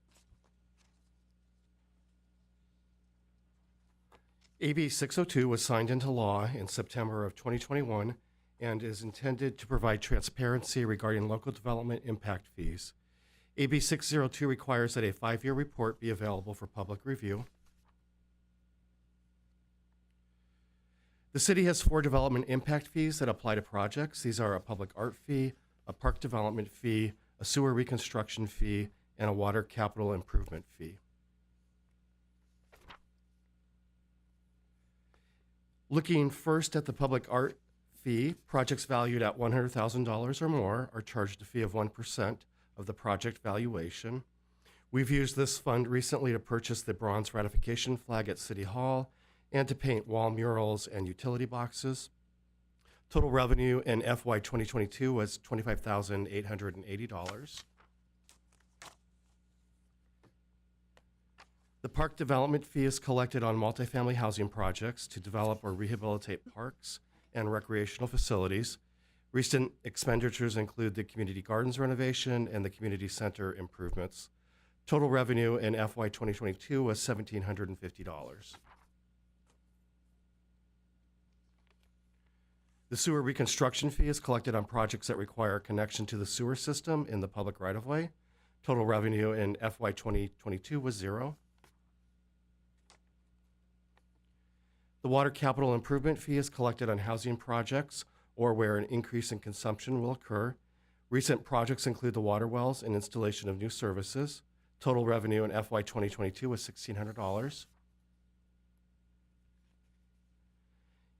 AB 602 was signed into law in September of 2021 and is intended to provide transparency regarding local development impact fees. AB 602 requires that a 5-year report be available for public review. The city has 4 development impact fees that apply to projects. These are a public art fee, a park development fee, a sewer reconstruction fee, and a water capital improvement fee. Looking first at the public art fee, projects valued at $100,000 or more are charged a fee of 1% of the project valuation. We've used this fund recently to purchase the bronze ratification flag at City Hall and to paint wall murals and utility boxes. Total revenue in FY 2022 was $25,880. The park development fee is collected on multifamily housing projects to develop or rehabilitate parks and recreational facilities. Recent expenditures include the community gardens renovation and the community center improvements. Total revenue in FY 2022 was $1,750. The sewer reconstruction fee is collected on projects that require a connection to the sewer system in the public right-of-way. Total revenue in FY 2022 was $0. The water capital improvement fee is collected on housing projects or where an increase in consumption will occur. Recent projects include the water wells and installation of new services. Total revenue in FY 2022 was $1,600.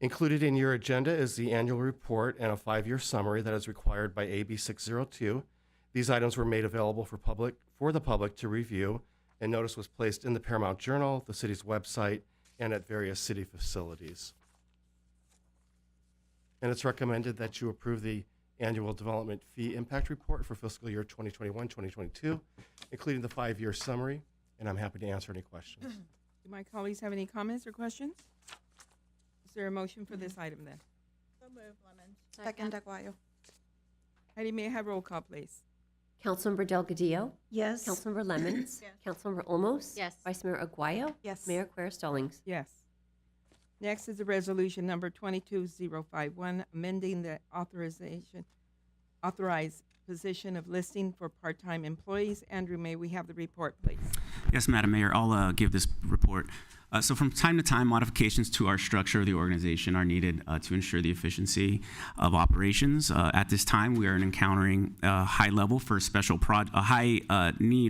Included in your agenda is the annual report and a 5-year summary that is required by AB 602. These items were made available for the public to review, and notice was placed in the Paramount Journal, the city's website, and at various city facilities. And it's recommended that you approve the annual development fee impact report for fiscal year 2021-2022, including the 5-year summary, and I'm happy to answer any questions. Do my colleagues have any comments or questions? Is there a motion for this item then? So moved, Lemons. Second, Aguayo. Heidi, may I have roll call, please? Councilmember Delgadillo? Yes. Councilmember Lemons? Yes. Councilmember Olmos? Yes. Vice Mayor Aguayo? Yes. Mayor Quer Stallings? Yes. Next is the resolution number 22051, amending the authorized position of listing for part-time employees. Andrew, may we have the report, please? Yes, Madam Mayor, I'll give this report. So from time to time, modifications to our structure of the organization are needed to ensure the efficiency of operations. At this time, we are encountering a high need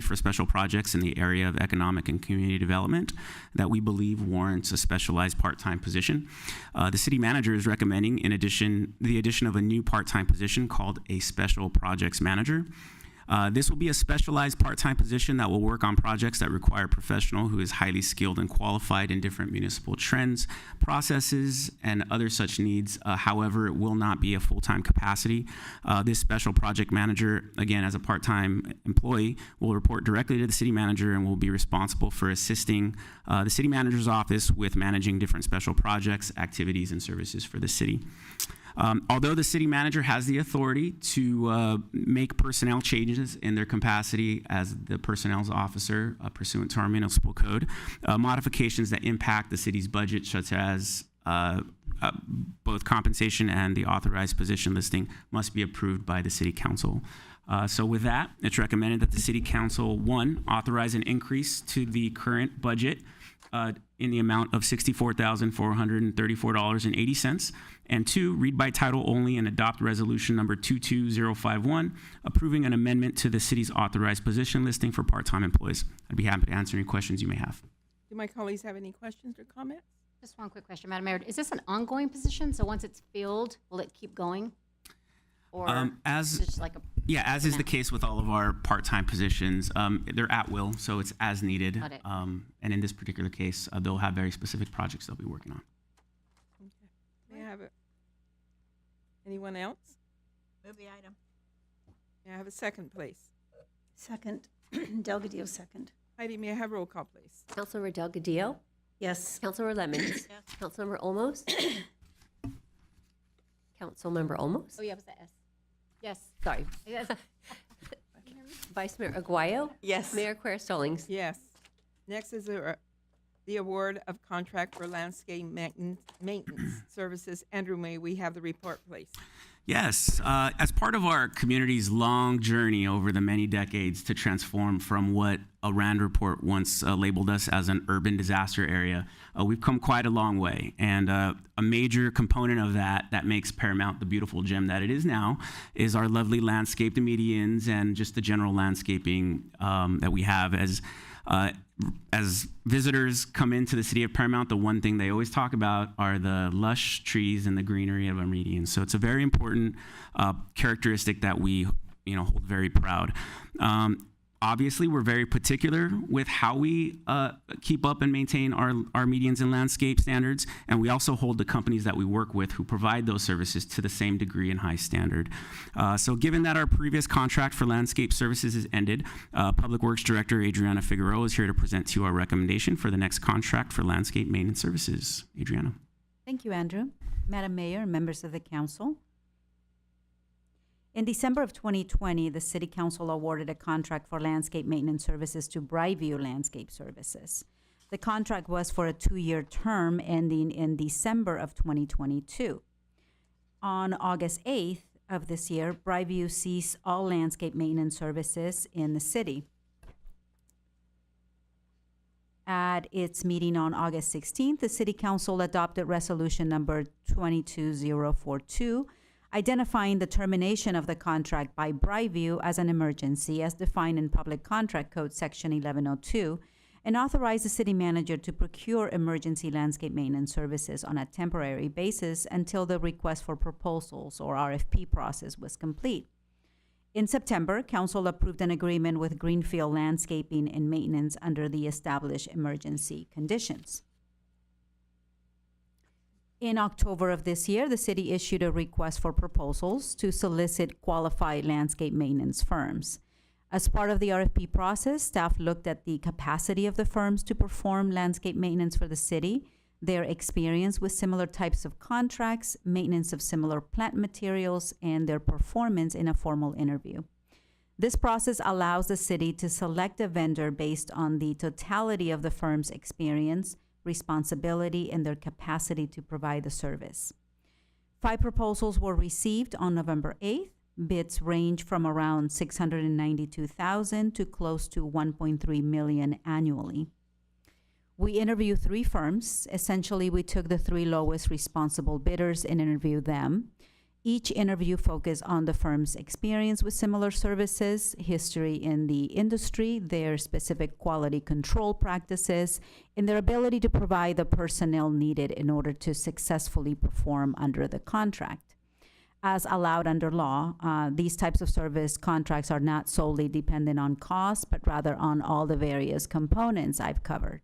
for special projects in the area of economic and community development that we believe warrants a specialized part-time position. The city manager is recommending, the addition of a new part-time position called a special projects manager. This will be a specialized part-time position that will work on projects that require a professional who is highly skilled and qualified in different municipal trends, processes, and other such needs. However, it will not be a full-time capacity. This special project manager, again, as a part-time employee, will report directly to the city manager and will be responsible for assisting the city manager's office with managing different special projects, activities, and services for the city. Although the city manager has the authority to make personnel changes in their capacity as the personnel's officer pursuant to our municipal code, modifications that impact the city's budget, such as both compensation and the authorized position listing, must be approved by the city council. So with that, it's recommended that the city council, 1, authorize an increase to the current budget in the amount of $64,434.80, and 2, read by title only and adopt resolution number 22051, approving an amendment to the city's authorized position listing for part-time employees. I'd be happy to answer any questions you may have. Do my colleagues have any questions or comments? Just one quick question, Madam Mayor. Is this an ongoing position? So once it's filled, will it keep going? Or is it just like a... Yeah, as is the case with all of our part-time positions, they're at will, so it's as needed. Got it. And in this particular case, they'll have very specific projects they'll be working on. Okay. May I have it? Anyone else? Move the item. May I have a second, please? Second. Delgadillo, second. Heidi, may I have roll call, please? Councilmember Delgadillo? Yes. Councilmember Lemons? Yes. Councilmember Olmos? Councilmember Olmos? Oh, yeah, it was the S. Yes. Sorry. Yes. Vice Mayor Aguayo? Yes. Mayor Quer Stallings? Yes. Next is the award of contract for landscape maintenance services. Andrew, may we have the report, please? Yes, as part of our community's long journey over the many decades to transform from what a RAND report once labeled us as an urban disaster area, we've come quite a long way. And a major component of that makes Paramount the beautiful gem that it is now is our lovely landscaped medians and just the general landscaping that we have. As visitors come into the city of Paramount, the one thing they always talk about are the lush trees and the greenery of our medians. So it's a very important characteristic that we, hold very proud. Obviously, we're very particular with how we keep up and maintain our medians and landscape standards, and we also hold the companies that we work with who provide those services to the same degree and high standard. So given that our previous contract for landscape services is ended, Public Works Director Adriana Figueroa is here to present to you our recommendation for the next contract for landscape maintenance services. Adriana. Thank you, Andrew. Madam Mayor and members of the council. In December of 2020, the City Council awarded a contract for landscape maintenance services to Brightview Landscape Services. The contract was for a 2-year term ending in December of 2022. On August 8th of this year, Brightview ceased all landscape maintenance services in the city. At its meeting on August 16th, the City Council adopted resolution number 22042, identifying the termination of the contract by Brightview as an emergency as defined in Public Contract Code Section 1102, and authorize the city manager to procure emergency landscape maintenance services on a temporary basis until the request for proposals or RFP process was complete. In September, council approved an agreement with Greenfield Landscaping and Maintenance under the established emergency conditions. In October of this year, the city issued a request for proposals to solicit qualified landscape maintenance firms. As part of the RFP process, staff looked at the capacity of the firms to perform landscape maintenance for the city, their experience with similar types of contracts, maintenance of similar plant materials, and their performance in a formal interview. This process allows the city to select a vendor based on the totality of the firm's experience, responsibility, and their capacity to provide the service. 5 proposals were received on November 8th. Bids range from around $692,000 to close to $1.3 million annually. We interviewed 3 firms. Essentially, we took the 3 lowest responsible bidders and interviewed them. Each interview focused on the firm's experience with similar services, history in the industry, their specific quality control practices, and their ability to provide the personnel needed in order to successfully perform under the contract. As allowed under law, these types of service contracts are not solely dependent on cost, but rather on all the various components I've covered.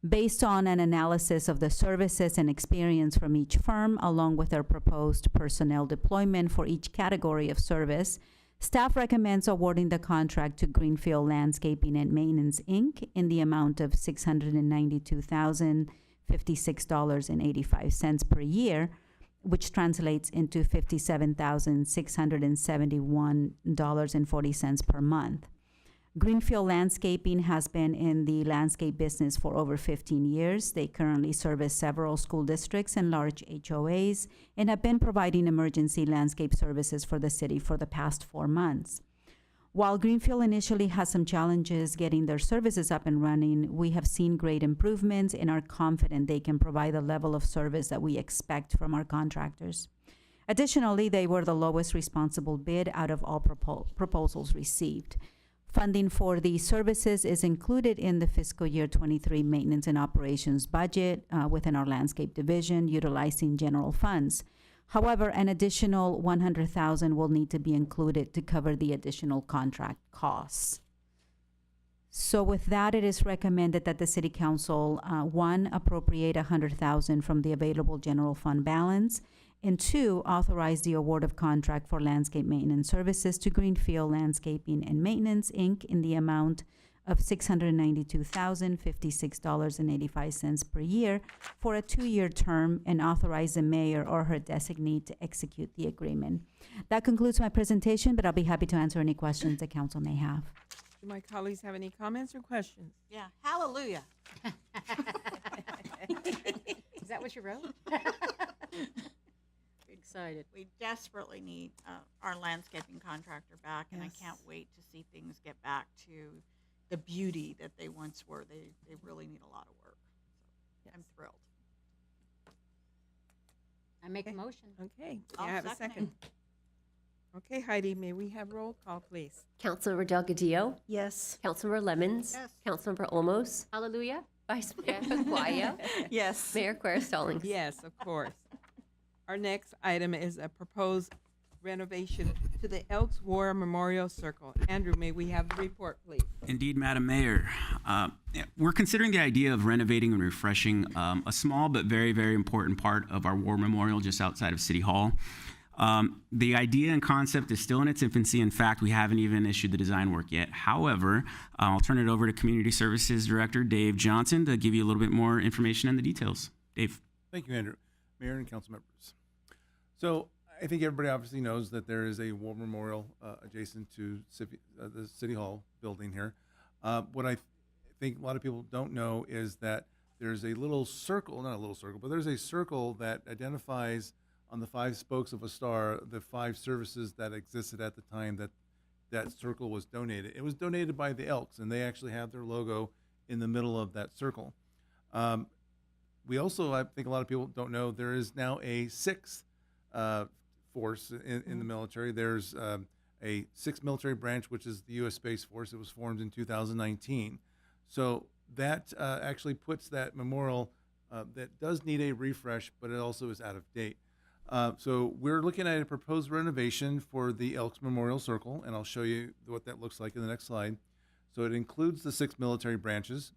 Based on an analysis of the services and experience from each firm, along with their proposed personnel deployment for each category of service, staff recommends awarding the contract to Greenfield Landscaping and Maintenance, Inc. in the amount of $692,056.85 per year, which translates into $57,671.40 per month. Greenfield Landscaping has been in the landscape business for over 15 years. They currently service several school districts and large HOAs and have been providing emergency landscape services for the city for the past 4 months. While Greenfield initially had some challenges getting their services up and running, we have seen great improvements and are confident they can provide the level of service that we expect from our contractors. Additionally, they were the lowest responsible bid out of all proposals received. Funding for these services is included in the fiscal year 23 maintenance and operations budget within our landscape division, utilizing general funds. However, an additional $100,000 will need to be included to cover the additional contract costs. So with that, it is recommended that the City Council, 1, appropriate $100,000 from the available general fund balance, and 2, authorize the award of contract for landscape maintenance services to Greenfield Landscaping and Maintenance, Inc. in the amount of $692,056.85 per year for a 2-year term, and authorize the mayor or her designee to execute the agreement. That concludes my presentation, but I'll be happy to answer any questions the council may have. Do my colleagues have any comments or questions? Yeah, hallelujah. Is that what you wrote? Excited. We desperately need our landscaping contractor back, and I can't wait to see things get back to the beauty that they once were. They really need a lot of work. So I'm thrilled. I make a motion. Okay, I'll I have a second. Okay, Heidi, may we have roll call, please? Councilmember Delgadillo? Yes. Councilmember Lemons? Yes. Councilmember Olmos? Hallelujah. Vice Mayor Aguayo? Yes. Mayor Quer-Stallings? Yes, of course. Our next item is a proposed renovation to the Elks War Memorial Circle. Andrew, may we have the report, please? Indeed, Madam Mayor. We're considering the idea of renovating and refreshing a small but very, very important part of our war memorial just outside of City Hall. The idea and concept is still in its infancy. In fact, we haven't even issued the design work yet. However, I'll turn it over to Community Services Director Dave Johnson to give you a little bit more information on the details. Dave. Thank you, Andrew. Mayor and council members. So I think everybody obviously knows that there is a war memorial adjacent to the City Hall building here. What I think a lot of people don't know is that there's a little circle, not a little circle, but there's a circle that identifies on the 5 spokes of a star the 5 services that existed at the time that that circle was donated. It was donated by the Elks, and they actually have their logo in the middle of that circle. We also, I think a lot of people don't know, there is now a 6th force in the military. There's a 6th military branch, which is the U.S. Space Force. It was formed in 2019. So that actually puts that memorial that does need a refresh, but it also is out of date. So we're looking at a proposed renovation for the Elks Memorial Circle, and I'll show you what that looks like in the next slide. So it includes the 6 military branches,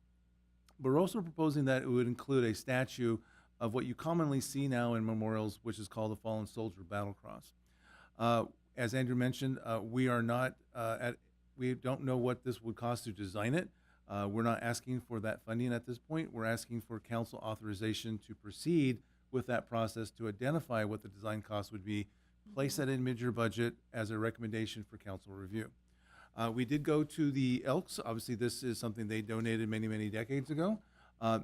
but we're also proposing that it would include a statue of what you commonly see now in memorials, which is called the Fallen Soldier Battle Cross. As Andrew mentioned, we don't know what this would cost to design it. We're not asking for that funding at this point. We're asking for council authorization to proceed with that process to identify what the design cost would be, place that in mid-year budget as a recommendation for council review. We did go to the Elks. Obviously, this is something they donated many, many decades ago.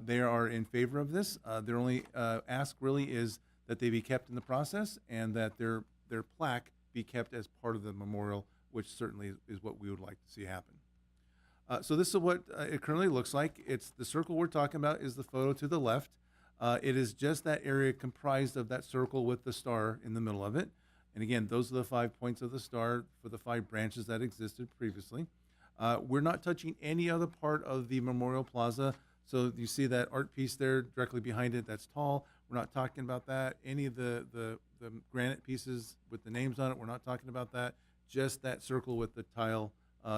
They are in favor of this. Their only ask really is that they be kept in the process and that their plaque be kept as part of the memorial, which certainly is what we would like to see happen. So this is what it currently looks like. It's the circle we're talking about is the photo to the left. It is just that area comprised of that circle with the star in the middle of it. And again, those are the 5 points of the star for the 5 branches that existed previously. We're not touching any other part of the Memorial Plaza. So you see that art piece there directly behind it that's tall. We're not talking about that. Any of the granite pieces with the names on it, we're not talking about that. Just that circle with the tile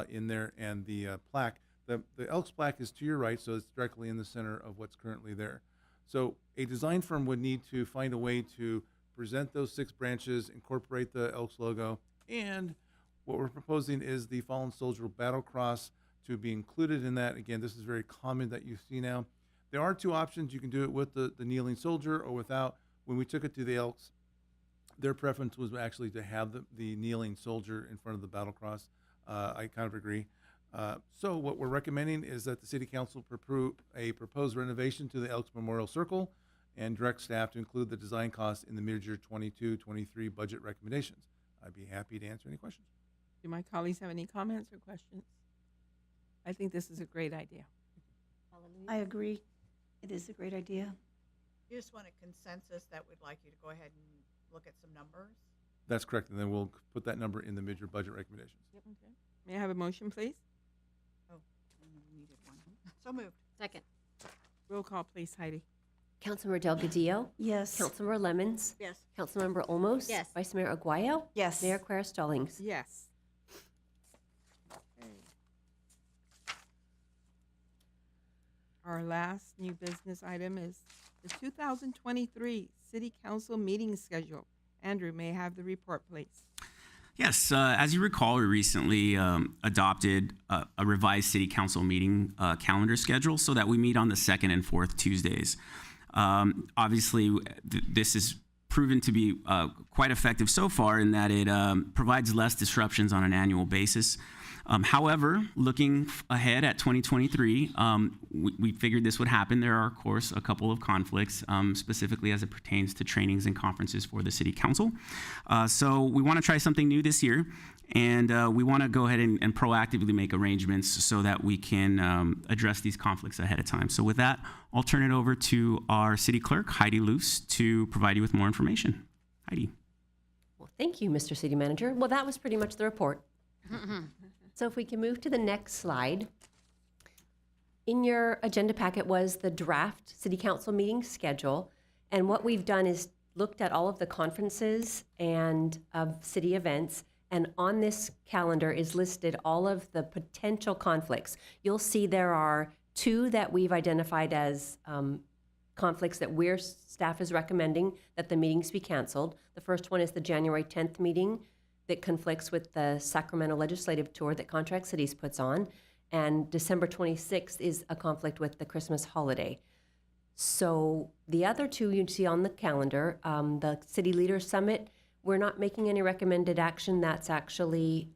in there and the plaque. The Elks plaque is to your right, so it's directly in the center of what's currently there. So a design firm would need to find a way to present those 6 branches, incorporate the Elks logo, and what we're proposing is the Fallen Soldier Battle Cross to be included in that. Again, this is very common that you see now. There are 2 options. You can do it with the kneeling soldier or without. When we took it to the Elks, their preference was actually to have the kneeling soldier in front of the battle cross. I kind of agree. So what we're recommending is that the City Council approve a proposed renovation to the Elks Memorial Circle and direct staff to include the design costs in the mid-year 22-23 budget recommendations. I'd be happy to answer any questions. Do my colleagues have any comments or questions? I think this is a great idea. I agree. It is a great idea. You just want a consensus that we'd like you to go ahead and look at some numbers? That's correct, and then we'll put that number in the mid-year budget recommendations. Okay. May I have a motion, please? Oh, we needed one. So moved. Second. Roll call, please, Heidi. Councilmember Delgadillo? Yes. Councilmember Lemons? Yes. Councilmember Olmos? Yes. Vice Mayor Aguayo? Yes. Mayor Quer Stallings? Yes. Okay. Our last new business item is the 2023 City Council meeting schedule. Andrew, may I have the report, please? Yes, as you recall, we recently adopted a revised City Council meeting calendar schedule so that we meet on the 2nd and 4th Tuesdays. Obviously, this has proven to be quite effective so far in that it provides less disruptions on an annual basis. However, looking ahead at 2023, we figured this would happen. There are, of course, a couple of conflicts, specifically as it pertains to trainings and conferences for the City Council. So we want to try something new this year, and we want to go ahead and proactively make arrangements so that we can address these conflicts ahead of time. So with that, I'll turn it over to our City Clerk, Heidi Luce, to provide you with more information. Heidi. Well, thank you, Mr. City Manager. Well, that was pretty much the report. So if we can move to the next slide. In your agenda packet was the draft City Council meeting schedule. And what we've done is looked at all of the conferences and of city events. And on this calendar is listed all of the potential conflicts. You'll see there are 2 that we've identified as conflicts that staff is recommending that the meetings be canceled. The first one is the January 10th meeting that conflicts with the Sacramento Legislative Tour that Contract Cities puts on. And December 26th is a conflict with the Christmas holiday. So the other 2 you see on the calendar, the City Leaders Summit, we're not making any recommended action. That's actually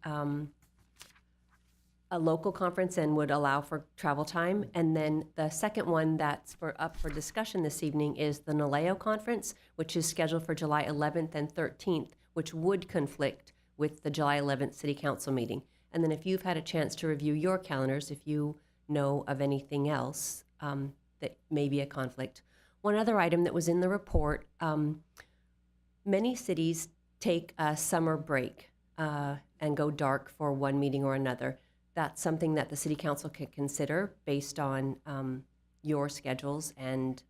a local conference and would allow for travel time. And then the second one that's up for discussion this evening is the NALEO conference, which is scheduled for July 11th and 13th, which would conflict with the July 11th City Council meeting. And then if you've had a chance to review your calendars, if you know of anything else that may be a conflict. One other item that was in the report, many cities take a summer break and go dark for one meeting or another. that's something that the city council can consider based on your schedules and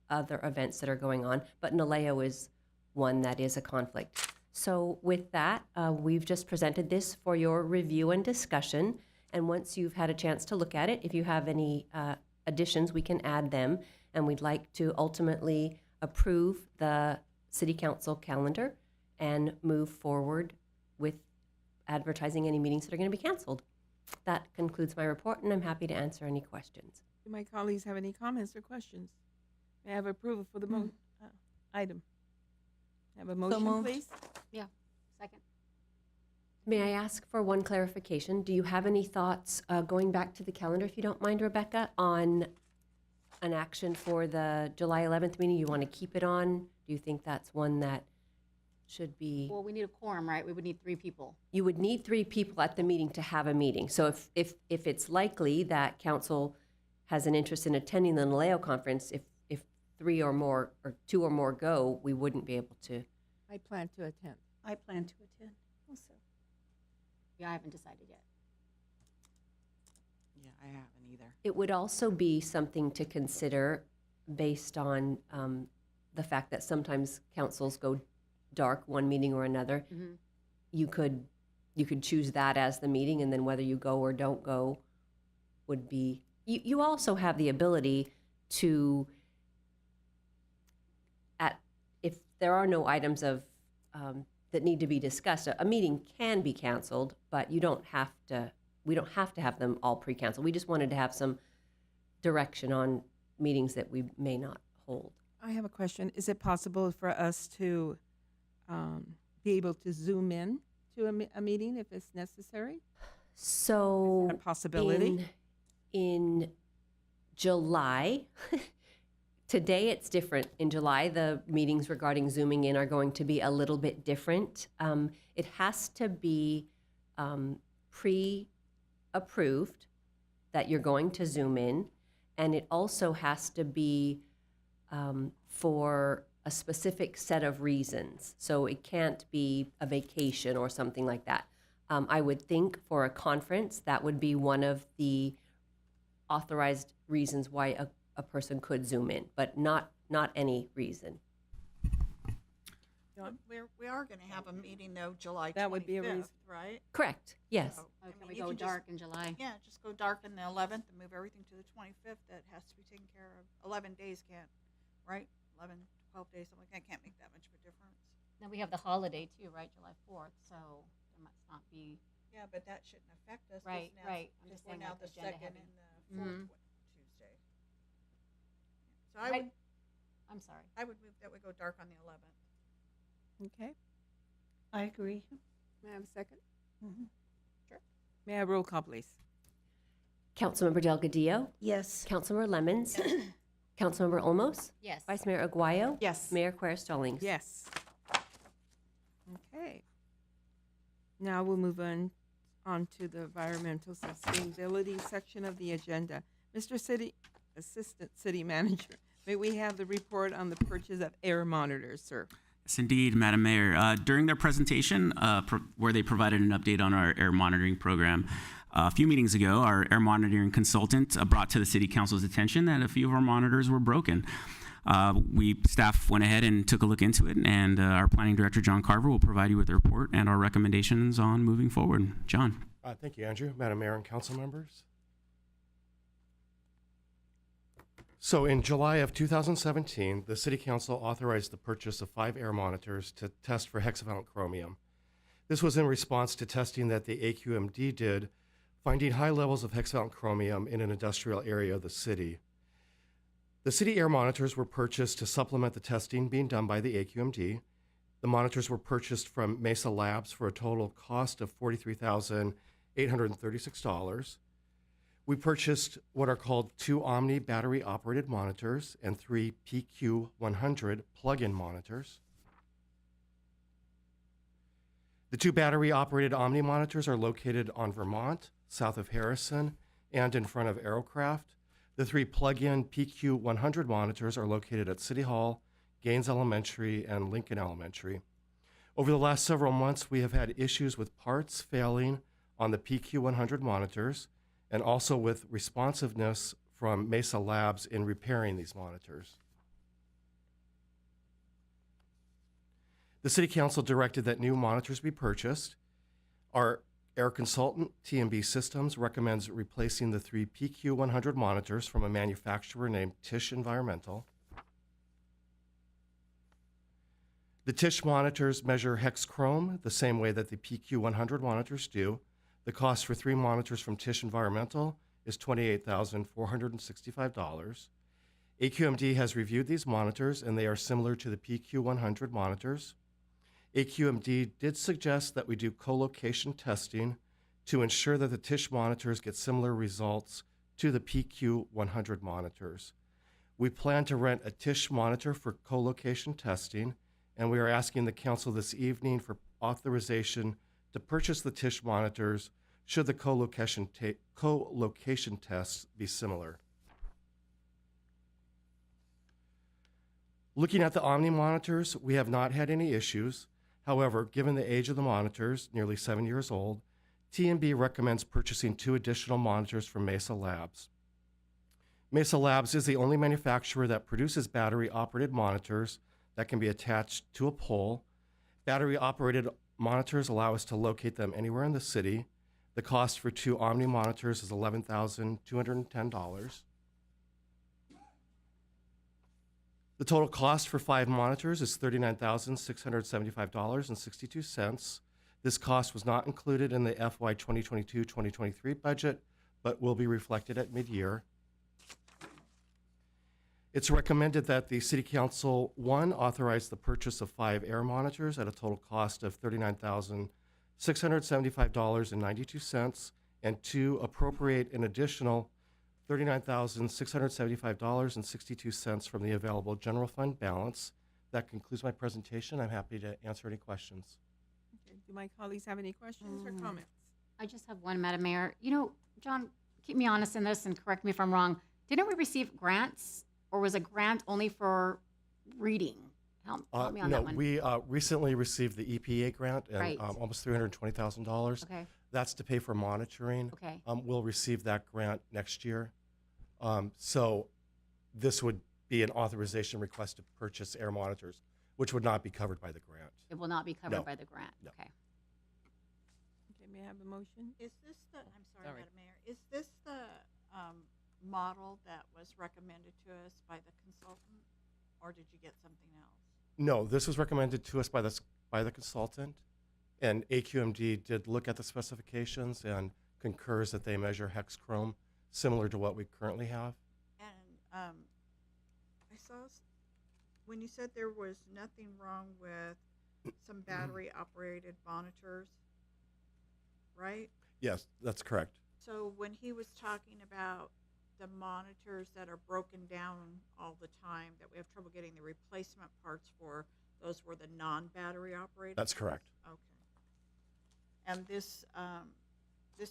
other events that are going on. But Naleo is one that is a conflict. So with that, we've just presented this for your review and discussion. And once you've had a chance to look at it, if you have any additions, we can add them. And we'd like to ultimately approve the city council calendar and move forward with advertising any meetings that are going to be canceled. That concludes my report, and I'm happy to answer any questions. Do my colleagues have any comments or questions? May I have approval for the item? Have a motion, moved. please? Yeah, second. May I ask for one clarification? Do you have any thoughts, going back to the calendar, if you don't mind, Rebecca, on an action for the July 11th meeting? You want to keep it on? Do you think that's one that should be? Well, we need a quorum, right? We would need 3 people. You would need 3 people at the meeting to have a meeting. So if it's likely that council has an interest in attending the NALEO conference, if 3 or more or 2 or more go, we wouldn't be able to. I plan to attend. I plan to attend also. Yeah, I haven't decided yet. Yeah, I haven't either. It would also be something to consider based on the fact that sometimes councils go dark one meeting or another. Mm-hmm. You could choose that as the meeting, and then whether you go or don't go would be. You also have the ability to, if there are no items of that need to be discussed, a meeting can be canceled, but you don't have to. We don't have to have them all pre-canceled. We just wanted to have some direction on meetings that we may not hold. I have a question. Is it possible for us to be able to zoom in to a meeting if it's necessary? So Is that a possibility? In July, today it's different. In July, the meetings regarding zooming in are going to be a little bit different. It has to be pre-approved that you're going to zoom in, and it also has to be for a specific set of reasons. So it can't be a vacation or something like that. I would think for a conference, that would be one of the authorized reasons why a person could zoom in, but not any reason. We are going to have a meeting though, July 25th, That would be a reason. right? Correct, yes. So, Oh, I can mean, we you go can dark in July? Yeah, just go dark on the 11th and move everything to the 25th. That has to be taken care of. 11 days can't, right? 11, 12 days, something like that can't make that much of a difference. Then we have the holiday too, right? July 4th, so there must not be. Yeah, but that shouldn't affect us. 'cause Right, now- right. I'm because just we're saying now like the agenda 2nd heavy. and the 4th Tuesday. So Right. I'm sorry. I would move that we go dark on the 11th. Okay. I agree. May I have a second? Mm-hmm. Sure. May I have roll call, please? Councilmember Delgadillo, Yes. Councilmember Lemons, Councilmember Olmos, Yes. Vice Mayor Aguayo, Yes. Mayor Quer-Stallings. Yes. Okay. Now we'll move on to the environmental sustainability section of the agenda. Mr. Assistant City Manager, may we have the report on the purchase of air monitors, sir? Yes, indeed, Madam Mayor. During their presentation, where they provided an update on our air monitoring program, a few meetings ago, our air monitoring consultant brought to the City Council's attention that a few of our monitors were broken. Staff went ahead and took a look into it, and our Planning Director, John Carver, will provide you with a report and our recommendations on moving forward. John. Thank you, Andrew. Madam Mayor and council members. So in July of 2017, the City Council authorized the purchase of 5 air monitors to test for hexavalent chromium. This was in response to testing that the AQMD did, finding high levels of hexavalent chromium in an industrial area of the city. The city air monitors were purchased to supplement the testing being done by the AQMD. The monitors were purchased from Mesa Labs for a total cost of $43,836. We purchased what are called 2 Omni battery-operated monitors and 3 PQ100 plug-in monitors. The 2 battery-operated Omni monitors are located on Vermont, south of Harrison, and in front of Aerocraft. The 3 plug-in PQ100 monitors are located at City Hall, Gaines Elementary, and Lincoln Elementary. Over the last several months, we have had issues with parts failing on the PQ100 monitors and also with responsiveness from Mesa Labs in repairing these monitors. The City Council directed that new monitors be purchased. Our air consultant, TMB Systems, recommends replacing the 3 PQ100 monitors from a manufacturer named Tisch Environmental. The Tisch monitors measure hex chrome the same way that the PQ100 monitors do. The cost for 3 monitors from Tisch Environmental is $28,465. AQMD has reviewed these monitors, and they are similar to the PQ100 monitors. AQMD did suggest that we do co-location testing to ensure that the Tisch monitors get similar results to the PQ100 monitors. We plan to rent a Tisch monitor for co-location testing, and we are asking the council this evening for authorization to purchase the Tisch monitors should the co-location tests be similar. Looking at the Omni monitors, we have not had any issues. However, given the age of the monitors, nearly 7 years old, TMB recommends purchasing 2 additional monitors from Mesa Labs. Mesa Labs is the only manufacturer that produces battery-operated monitors that can be attached to a pole. Battery-operated monitors allow us to locate them anywhere in the city. The cost for 2 Omni monitors is $11,210. The total cost for 5 monitors is $39,675.62. This cost was not included in the FY 2022-2023 budget, but will be reflected at mid-year. It's recommended that the City Council, 1, authorize the purchase of 5 air monitors at a total cost of $39,675.92, and 2, appropriate an additional $39,675.62 from the available general fund balance. That concludes my presentation. I'm happy to answer any questions. Okay. Do my colleagues have any questions or comments? I just have one, Madam Mayor. You know, John, keep me honest in this and correct me if I'm wrong. Didn't we receive grants, or was a grant only for reading? Help me on that one. We recently received the EPA grant, and Right. almost $320,000. Okay. That's to pay for monitoring. Okay. We'll receive that grant next year. So this would be an authorization request to purchase air monitors, which would not be covered by the grant. It will not be covered No. by the grant. No. Okay. Okay, may I have a motion? Is this the, I'm sorry, Sorry. Madam Mayor, is this the model that was recommended to us by the consultant, or did you get something else? No, this was recommended to us by the consultant, and AQMD did look at the specifications and concurs that they measure hex chrome similar to what we currently have. And I saw, when you said there was nothing wrong with some battery-operated monitors, right? Yes, that's correct. So when he was talking about the monitors that are broken down all the time, that we have trouble getting the replacement parts for, those were the non-battery operated? That's correct. Okay. And this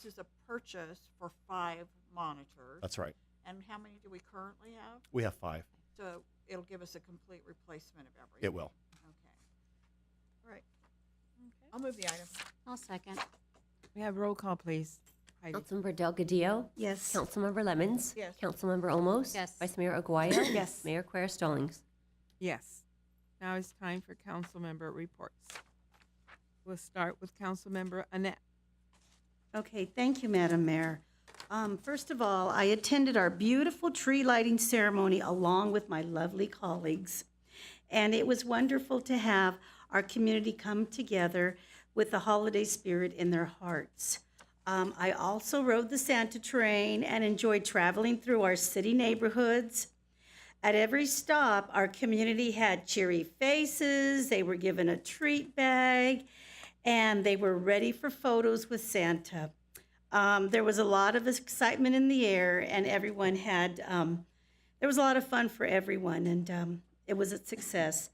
is a purchase for 5 monitors. That's right. And how many do we currently have? We have 5. So it'll give us a complete replacement of everything. It will. Okay. All right. Okay. I'll move the item. I'll second. We have roll call, please. Heidi. Councilmember Delgadillo? Yes. Councilmember Lemons? Yes. Councilmember Olmos? Yes. Vice Mayor Aguayo? Yes. Mayor Quer Stallings? Yes. Now it's time for council member reports. We'll start with Councilmember Annette. Okay, thank you, Madam Mayor. First of all, I attended our beautiful tree lighting ceremony along with my lovely colleagues. And it was wonderful to have our community come together with the holiday spirit in their hearts. I also rode the Santa train and enjoyed traveling through our city neighborhoods. At every stop, our community had cheery faces, they were given a treat bag, and they were ready for photos with Santa. There was a lot of excitement in the air, and everyone had, there was a lot of fun for everyone, and it was a success.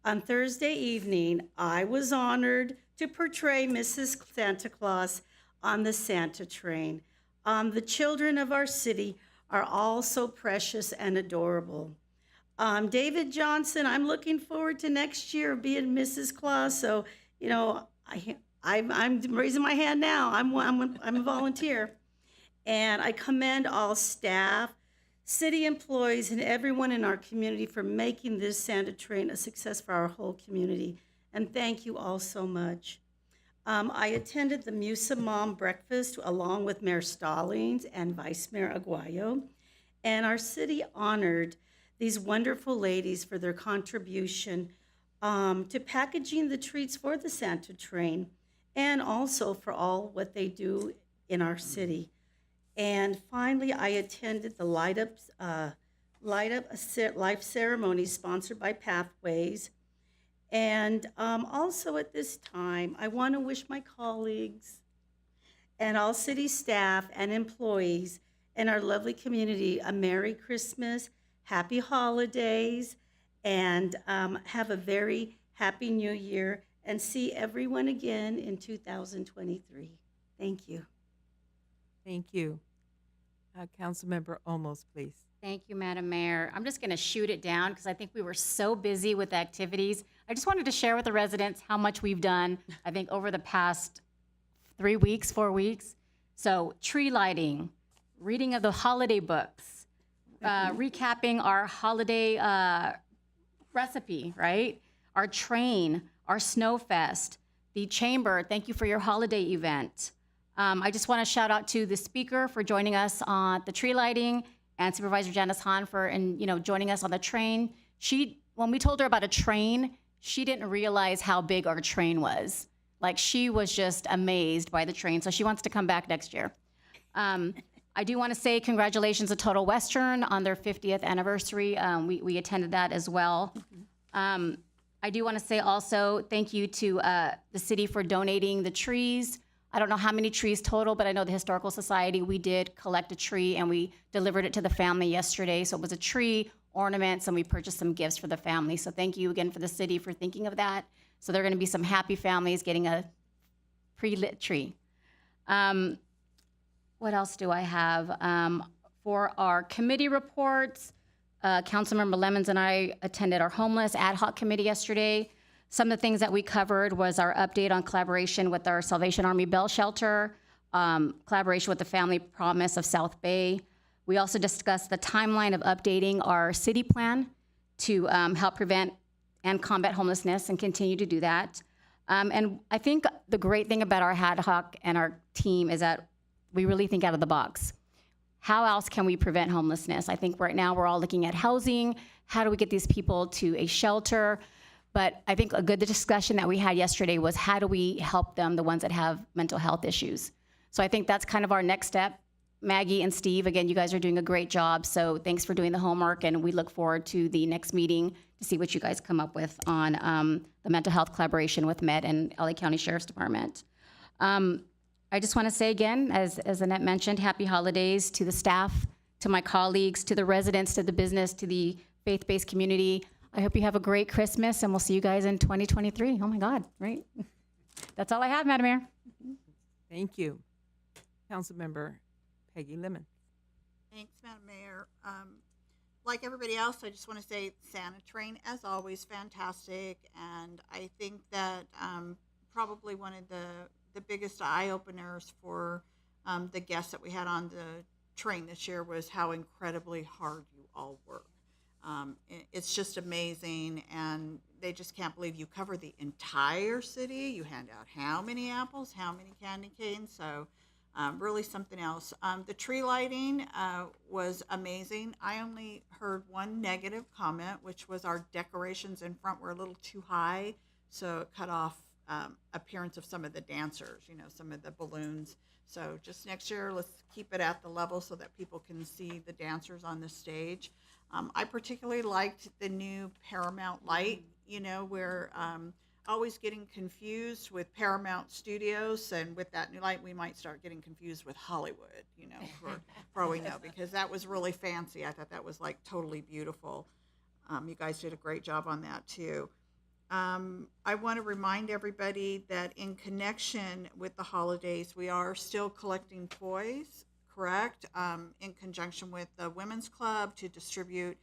On Thursday evening, I was honored to portray Mrs. Santa Claus on the Santa train. The children of our city are all so precious and adorable. David Johnson, I'm looking forward to next year being Mrs. Claus, so, you know, I'm raising my hand now. I'm a volunteer. And I commend all staff, city employees, and everyone in our community for making this Santa Train a success for our whole community. And thank you all so much. I attended the Musa Mom Breakfast along with Mayor Stallings and Vice Mayor Aguayo. And our city honored these wonderful ladies for their contribution to packaging the treats for the Santa Train, and also for all what they do in our city. And finally, I attended the Light Up Life ceremony sponsored by Pathways. And also at this time, I want to wish my colleagues and all city staff and employees and our lovely community a Merry Christmas, Happy Holidays, and have a very happy New Year, and see everyone again in 2023. Thank you. Thank you. Councilmember Olmos, please. Thank you, Madam Mayor. I'm just going to shoot it down because I think we were so busy with activities. I just wanted to share with the residents how much we've done, I think, over the past 4 weeks. So tree lighting, reading of the holiday books, recapping our holiday recipe, right? Our train, our snow fest, the chamber, thank you for your holiday event. I just want to shout out to the speaker for joining us on the tree lighting, and Supervisor Janice Hahn for joining us on the train. When we told her about a train, she didn't realize how big our train was. Like, she was just amazed by the train, so she wants to come back next year. I do want to say congratulations to Total Western on their 50th anniversary. We attended that as well. I do want to say also thank you to the city for donating the trees. I don't know how many trees total, but I know the Historical Society, we did collect a tree and we delivered it to the family yesterday. So it was a tree, ornaments, and we purchased some gifts for the family. So thank you again for the city for thinking of that. So there are going to be some happy families getting a pre-lit tree. What else do I have? For our committee reports, Councilmember Lemons and I attended our homeless ad hoc committee yesterday. Some of the things that we covered was our update on collaboration with our Salvation Army Bell Shelter, collaboration with the Family Promise of South Bay. We also discussed the timeline of updating our city plan to help prevent and combat homelessness and continue to do that. And I think the great thing about our ad hoc and our team is that we really think out of the box. How else can we prevent homelessness? I think right now we're all looking at housing. How do we get these people to a shelter? But I think a good discussion that we had yesterday was how do we help them, the ones that have mental health issues? So I think that's kind of our next step. Maggie and Steve, again, you guys are doing a great job. So thanks for doing the homework, and we look forward to the next meeting to see what you guys come up with on the mental health collaboration with MED and LA County Sheriff's Department. I just want to say again, as Annette mentioned, happy holidays to the staff, to my colleagues, to the residents, to the business, to the faith-based community. I hope you have a great Christmas, and we'll see you guys in 2023. Oh my God, right? That's all I have, Madam Mayor. Thank you. Councilmember Peggy Lemon. Thanks, Madam Mayor. Like everybody else, I just want to say Santa Train, as always, fantastic. And I think that probably one of the biggest eye-openers for the guests that we had on the train this year was how incredibly hard you all work. It's just amazing, and they just can't believe you cover the entire city. You hand out how many apples, how many candy canes, so really something else. The tree lighting was amazing. I only heard one negative comment, which was our decorations in front were a little too high, so it cut off appearance of some of the dancers, some of the balloons. So just next year, let's keep it at the level so that people can see the dancers on the stage. I particularly liked the new Paramount light, where always getting confused with Paramount Studios, and with that new light, we might start getting confused with Hollywood, for all we know, because that was really fancy. I thought that was like totally beautiful. You guys did a great job on that too. I want to remind everybody that in connection with the holidays, we are still collecting toys, correct? In conjunction with the Women's Club to distribute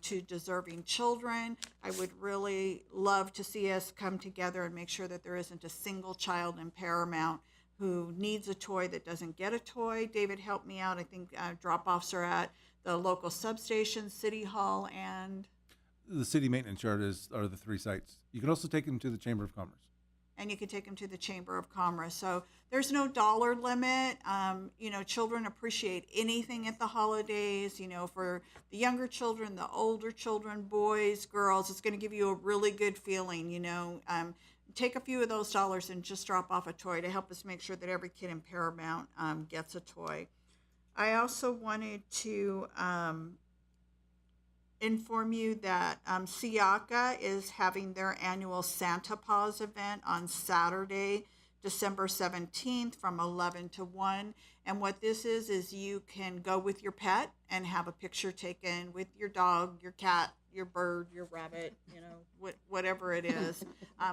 to deserving children. I would really love to see us come together and make sure that there isn't a single child in Paramount who needs a toy that doesn't get a toy. David, help me out. I think drop-offs are at the local substation, City Hall, and The city maintenance yard are the 3 sites. You can also take them to the Chamber of Commerce. you can take them to the Chamber of Commerce. So there's no dollar limit. Children appreciate anything at the holidays. For the younger children, the older children, boys, girls, it's going to give you a really good feeling. Take a few of those dollars and just drop off a toy to help us make sure that every kid in Paramount gets a toy. I also wanted to inform you that Siaka is having their annual Santa Paws event on Saturday, December 17th from 11 to 1. And what this is you can go with your pet and have a picture taken with your dog, your cat, your bird, your rabbit, whatever it is.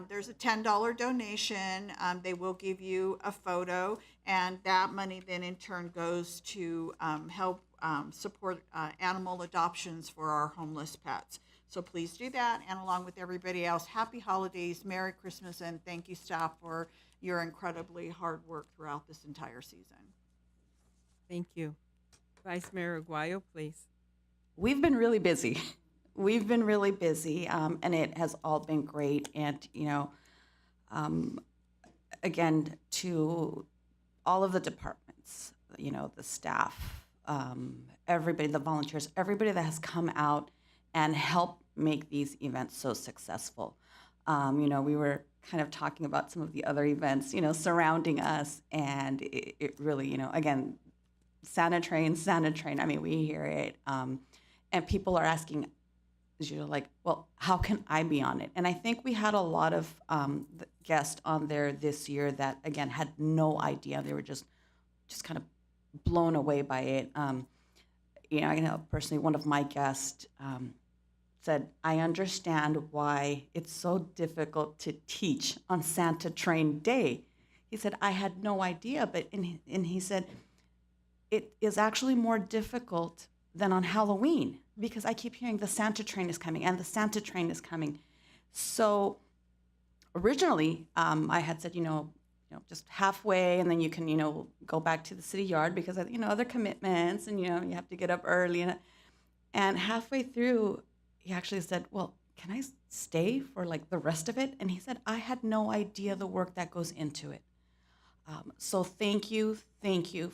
There's a $10 donation. They will give you a photo, and that money then in turn goes to help support animal adoptions for our homeless pets. So please do that, and along with everybody else, happy holidays, Merry Christmas, and thank you, staff, for your incredibly hard work throughout this entire season. Thank you. Vice Mayor Aguayo, please. We've been really busy. We've been really busy, and it has all been great. And, again, to all of the departments, the staff, everybody, the volunteers, everybody that has come out and helped make these events so successful. We were kind of talking about some of the other events, surrounding us, and it really, again, Santa Train, I mean, we hear it, and people are asking, well, how can I be on it? And I think we had a lot of guests on there this year that, again, had no idea. They were just kind of blown away by it. I know personally, one of my guests said, I understand why it's so difficult to teach on Santa Train Day. He said, I had no idea, and he said, it is actually more difficult than on Halloween, because I keep hearing the Santa Train is coming and the Santa Train is coming. So originally, I had said, just halfway, and then you can, go back to the city yard because of, other commitments, and, you have to get up early. And halfway through, he actually said, well, can I stay for the rest of it? And he said, I had no idea the work that goes into it. So thank you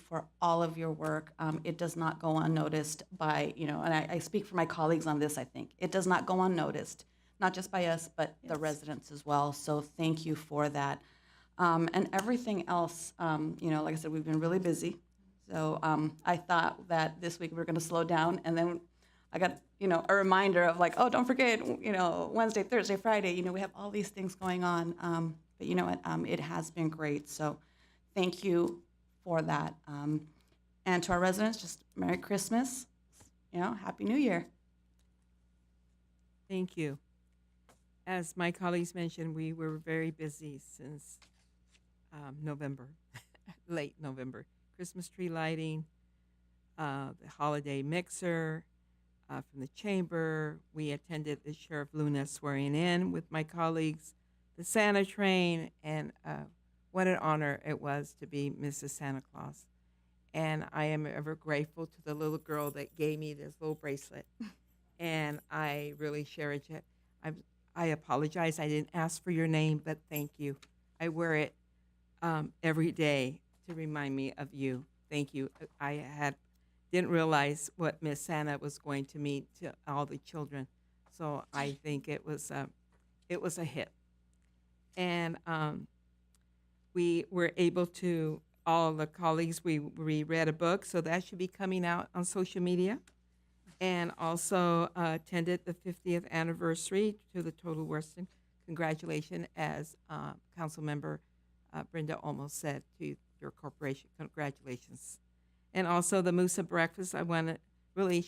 for all of your work. It does not go unnoticed by, and I speak for my colleagues on this, I think. It does not go unnoticed, not just by us, but the residents as well. So thank you for that. And everything else, like I said, we've been really busy. So I thought that this week we were going to slow down, and then I got, a reminder of oh, don't forget, Wednesday, Thursday, Friday, we have all these things going on. But you know what, it has been great. So thank you for that. And to our residents, just Merry Christmas, Happy New Year. Thank you. As my colleagues mentioned, we were very busy since November, late November. Christmas tree lighting, the holiday mixer from the chamber. We attended the Sheriff Luna swearing in with my colleagues, the Santa Train, and what an honor it was to be Mrs. Santa Claus. And I am ever grateful to the little girl that gave me this little bracelet. And I really cherish it. I apologize, I didn't ask for your name, but thank you. I wear it every day to remind me of you. Thank you. I didn't realize what Miss Santa was going to mean to all the children. So I think it was a hit. And we were able to, all the colleagues, we read a book, so that should be coming out on social media. And also attended the 50th anniversary to the Total Western. Congratulations, as Council Member Brenda almost said, to your corporation. Congratulations. And also the Musa Breakfast, I want to really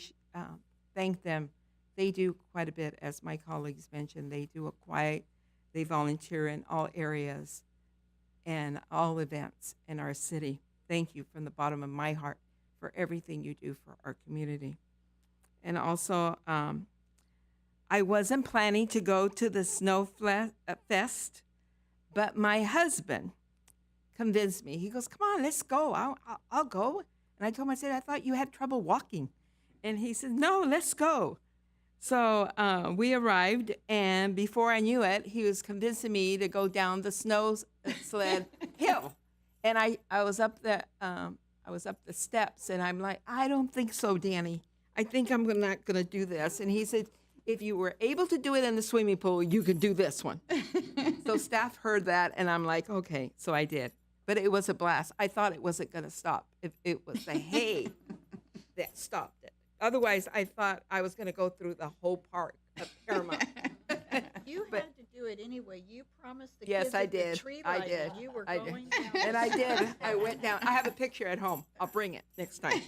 thank them. They do quite a bit, as my colleagues mentioned. They do they volunteer in all areas and all events in our city. Thank you from the bottom of my heart for everything you do for our community. And also, I wasn't planning to go to the Fest, but my husband convinced me. He goes, "Come on, let's go. I'll go." And I told him, I said, "I thought you had trouble walking." And he said, "No, let's go." So we arrived, and before I knew it, he was convincing me to go down the snow sled hill. And I was up the steps, and I'm like, "I don't think so, Danny. I think I'm not going to do this." And he said, "If you were able to do it in the swimming pool, you could do this one." So staff heard that, and I'm like, "Okay." So I did. But it was a blast. I thought it wasn't going to stop. It was the hay that stopped it. Otherwise, I thought I was going to go through the whole park of Paramount. You had to do it anyway. You promised the Yes, kids I at the did. tree I lighting did. you were I going did. down. And I did. I went down. I have a picture at home. I'll bring it next time.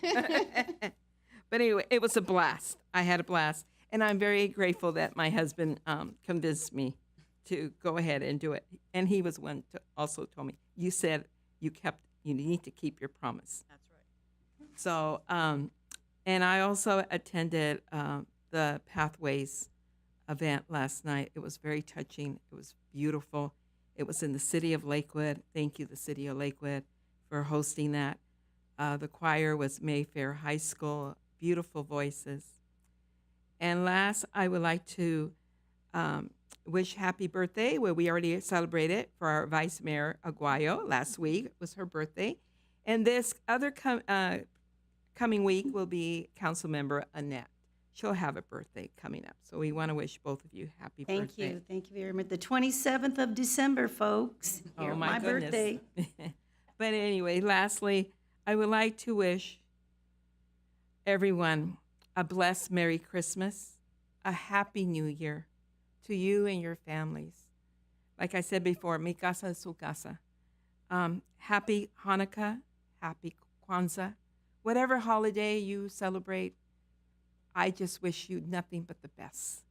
But anyway, it was a blast. I had a blast. And I'm very grateful that my husband convinced me to go ahead and do it. And he was one to also told me, "You said you need to keep your promise." That's right. So, and I also attended the Pathways event last night. It was very touching. It was beautiful. It was in the city of Lakewood. Thank you, the city of Lakewood, for hosting that. The choir was Mayfair High School. Beautiful voices. And last, I would like to wish happy birthday. Well, we already celebrated for our Vice Mayor Aguayo. Last week was her birthday. And this other coming week will be Councilmember Annette. She'll have a birthday coming up. So we want to wish both of you happy Thank birthday. you. Thank you very much. The 27th of December, folks. Here, Oh, my goodness. birthday. But anyway, lastly, I would like to wish everyone a blessed Merry Christmas, a Happy New Year to you and your families. Like I said before, mi casa es su casa. Happy Hanukkah, happy Kwanzaa, whatever holiday you celebrate, I just wish you nothing but the best.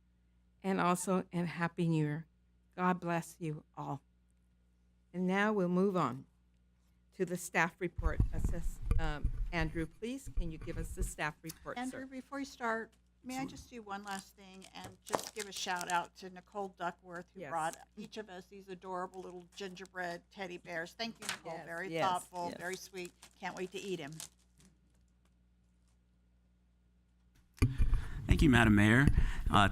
And also, and Happy New Year. God bless you all. And now we'll move on to the staff report. Andrew, please, can you give us the staff report, Andrew, sir? before you start, may I just do one last thing and just give a shout out to Nicole Duckworth, who Yes. brought each of us these adorable little gingerbread teddy bears. Thank you, Nicole. Yes, Very yes, thoughtful, yes. very sweet. Can't wait to eat him. Thank you, Madam Mayor.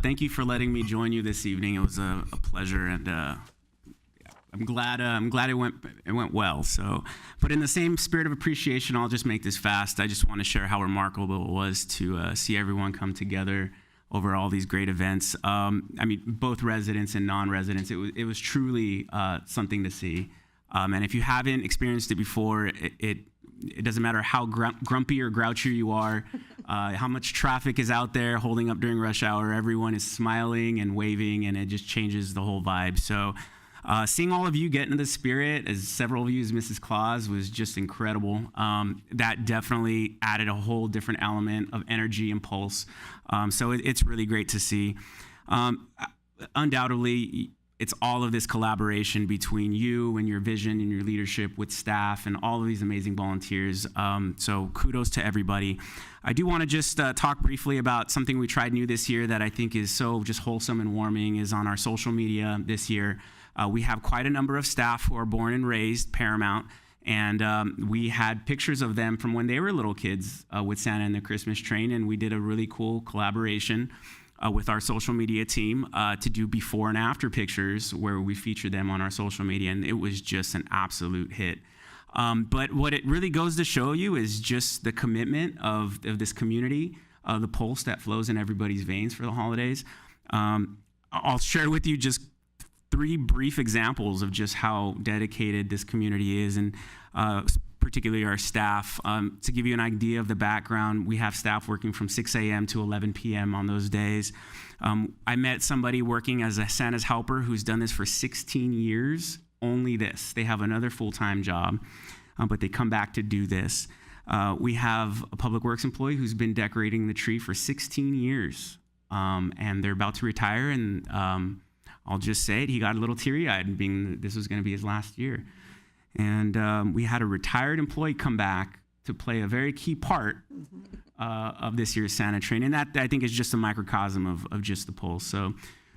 Thank you for letting me join you this evening. It was a pleasure, and I'm glad it went well. So, but in the same spirit of appreciation, I'll just make this fast. I just want to share how remarkable it was to see everyone come together over all these great events. I mean, both residents and non-residents. It was truly something to see. And if you haven't experienced it before, it doesn't matter how grumpy or grouchy you are, how much traffic is out there holding up during rush hour. Everyone is smiling and waving, and it just changes the whole vibe. So seeing all of you get into the spirit, as several of you as Mrs. Claus, was just incredible. That definitely added a whole different element of energy and pulse. So it's really great to see. Undoubtedly, it's all of this collaboration between you and your vision and your leadership with staff and all of these amazing volunteers. So kudos to everybody. I do want to just talk briefly about something we tried new this year that I think is so just wholesome and warming. Is on our social media this year. We have quite a number of staff who are born and raised Paramount, and we had pictures of them from when they were little kids with Santa and the Christmas Train, and we did a really cool collaboration with our social media team to do before and after pictures where we featured them on our social media, and it was just an absolute hit. But what it really goes to show you is just the commitment of this community, the pulse that flows in everybody's veins for the holidays. I'll share with you just 3 brief examples of just how dedicated this community is, and particularly our staff. To give you an idea of the background, we have staff working from 6 a.m. to 11 p.m. on those days. I met somebody working as a Santa's helper who's done this for 16 years, only this. They have another full-time job, but they come back to do this. We have a public works employee who's been decorating the tree for 16 years, and they're about to retire, and I'll just say it, he got a little teary-eyed, being this was going to be his last year. And we had a retired employee come back to play a very key part of this year's Santa train. And that, I think, is just a microcosm of just the polls. So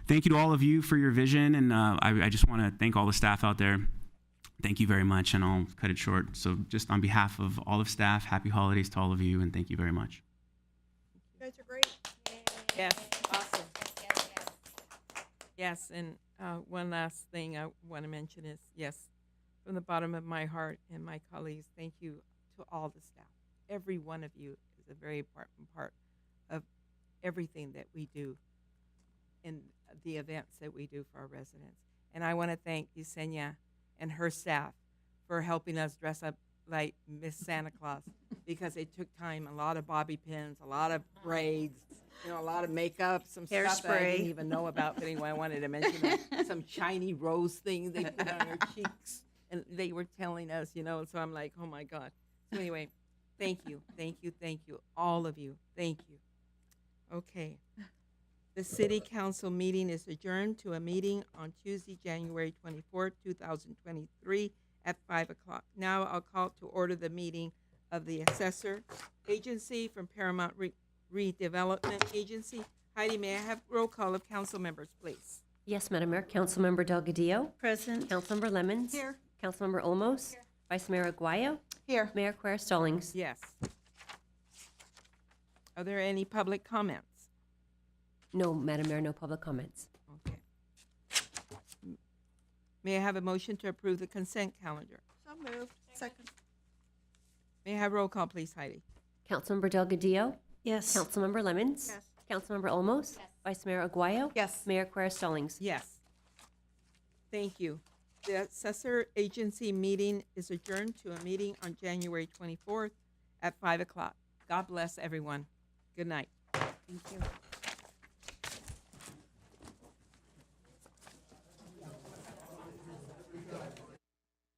thank you to all of you for your vision. And I just want to thank all the staff out there. Thank you very much, and I'll cut it short. So just on behalf of all of staff, happy holidays to all of you, and thank you very much. You guys are great. Yes, awesome. Yes, and one last thing I want to mention is, yes, from the bottom of my heart and my colleagues, thank you to all the staff. Every one of you is a very important part of everything that we do in the events that we do for our residents. And I want to thank Yesenia and her staff for helping us dress up like Miss Santa Claus, because it took time, a lot of bobby pins, a lot of braids, a lot of makeup, some stuff that I didn't Hairspray. even know about, but anyway, I wanted to mention that. Some shiny rose thing they put on her cheeks, and they were telling us, so I'm like, oh my God. So anyway, thank you, all of you, thank you. Okay. The city council meeting is adjourned to a meeting on Tuesday, January 24th, 2023 at 5 o'clock. Now I'll call to order the meeting of the Assessor Agency from Paramount Redevelopment Agency. Heidi, may I have roll call of council members, please? Yes, Madam Mayor. Councilmember Delgadillo. Present. Councilmember Lemons. Here. Councilmember Olmos. Vice Mayor Aguayo. Here. Mayor Quer Stallings. Yes. Are there any public comments? No, Madam Mayor, no public comments. Okay. May I have a motion to approve the consent calendar? So moved. Second. May I have roll call, please, Heidi? Councilmember Delgadillo. Yes. Councilmember Lemons. Yes. Councilmember Olmos. Yes. Vice Mayor Aguayo. Yes. Mayor Quer Stallings. Yes. Thank you. The Assessor Agency meeting is adjourned to a meeting on January 24th at 5 o'clock. God bless everyone. Good night. Thank you.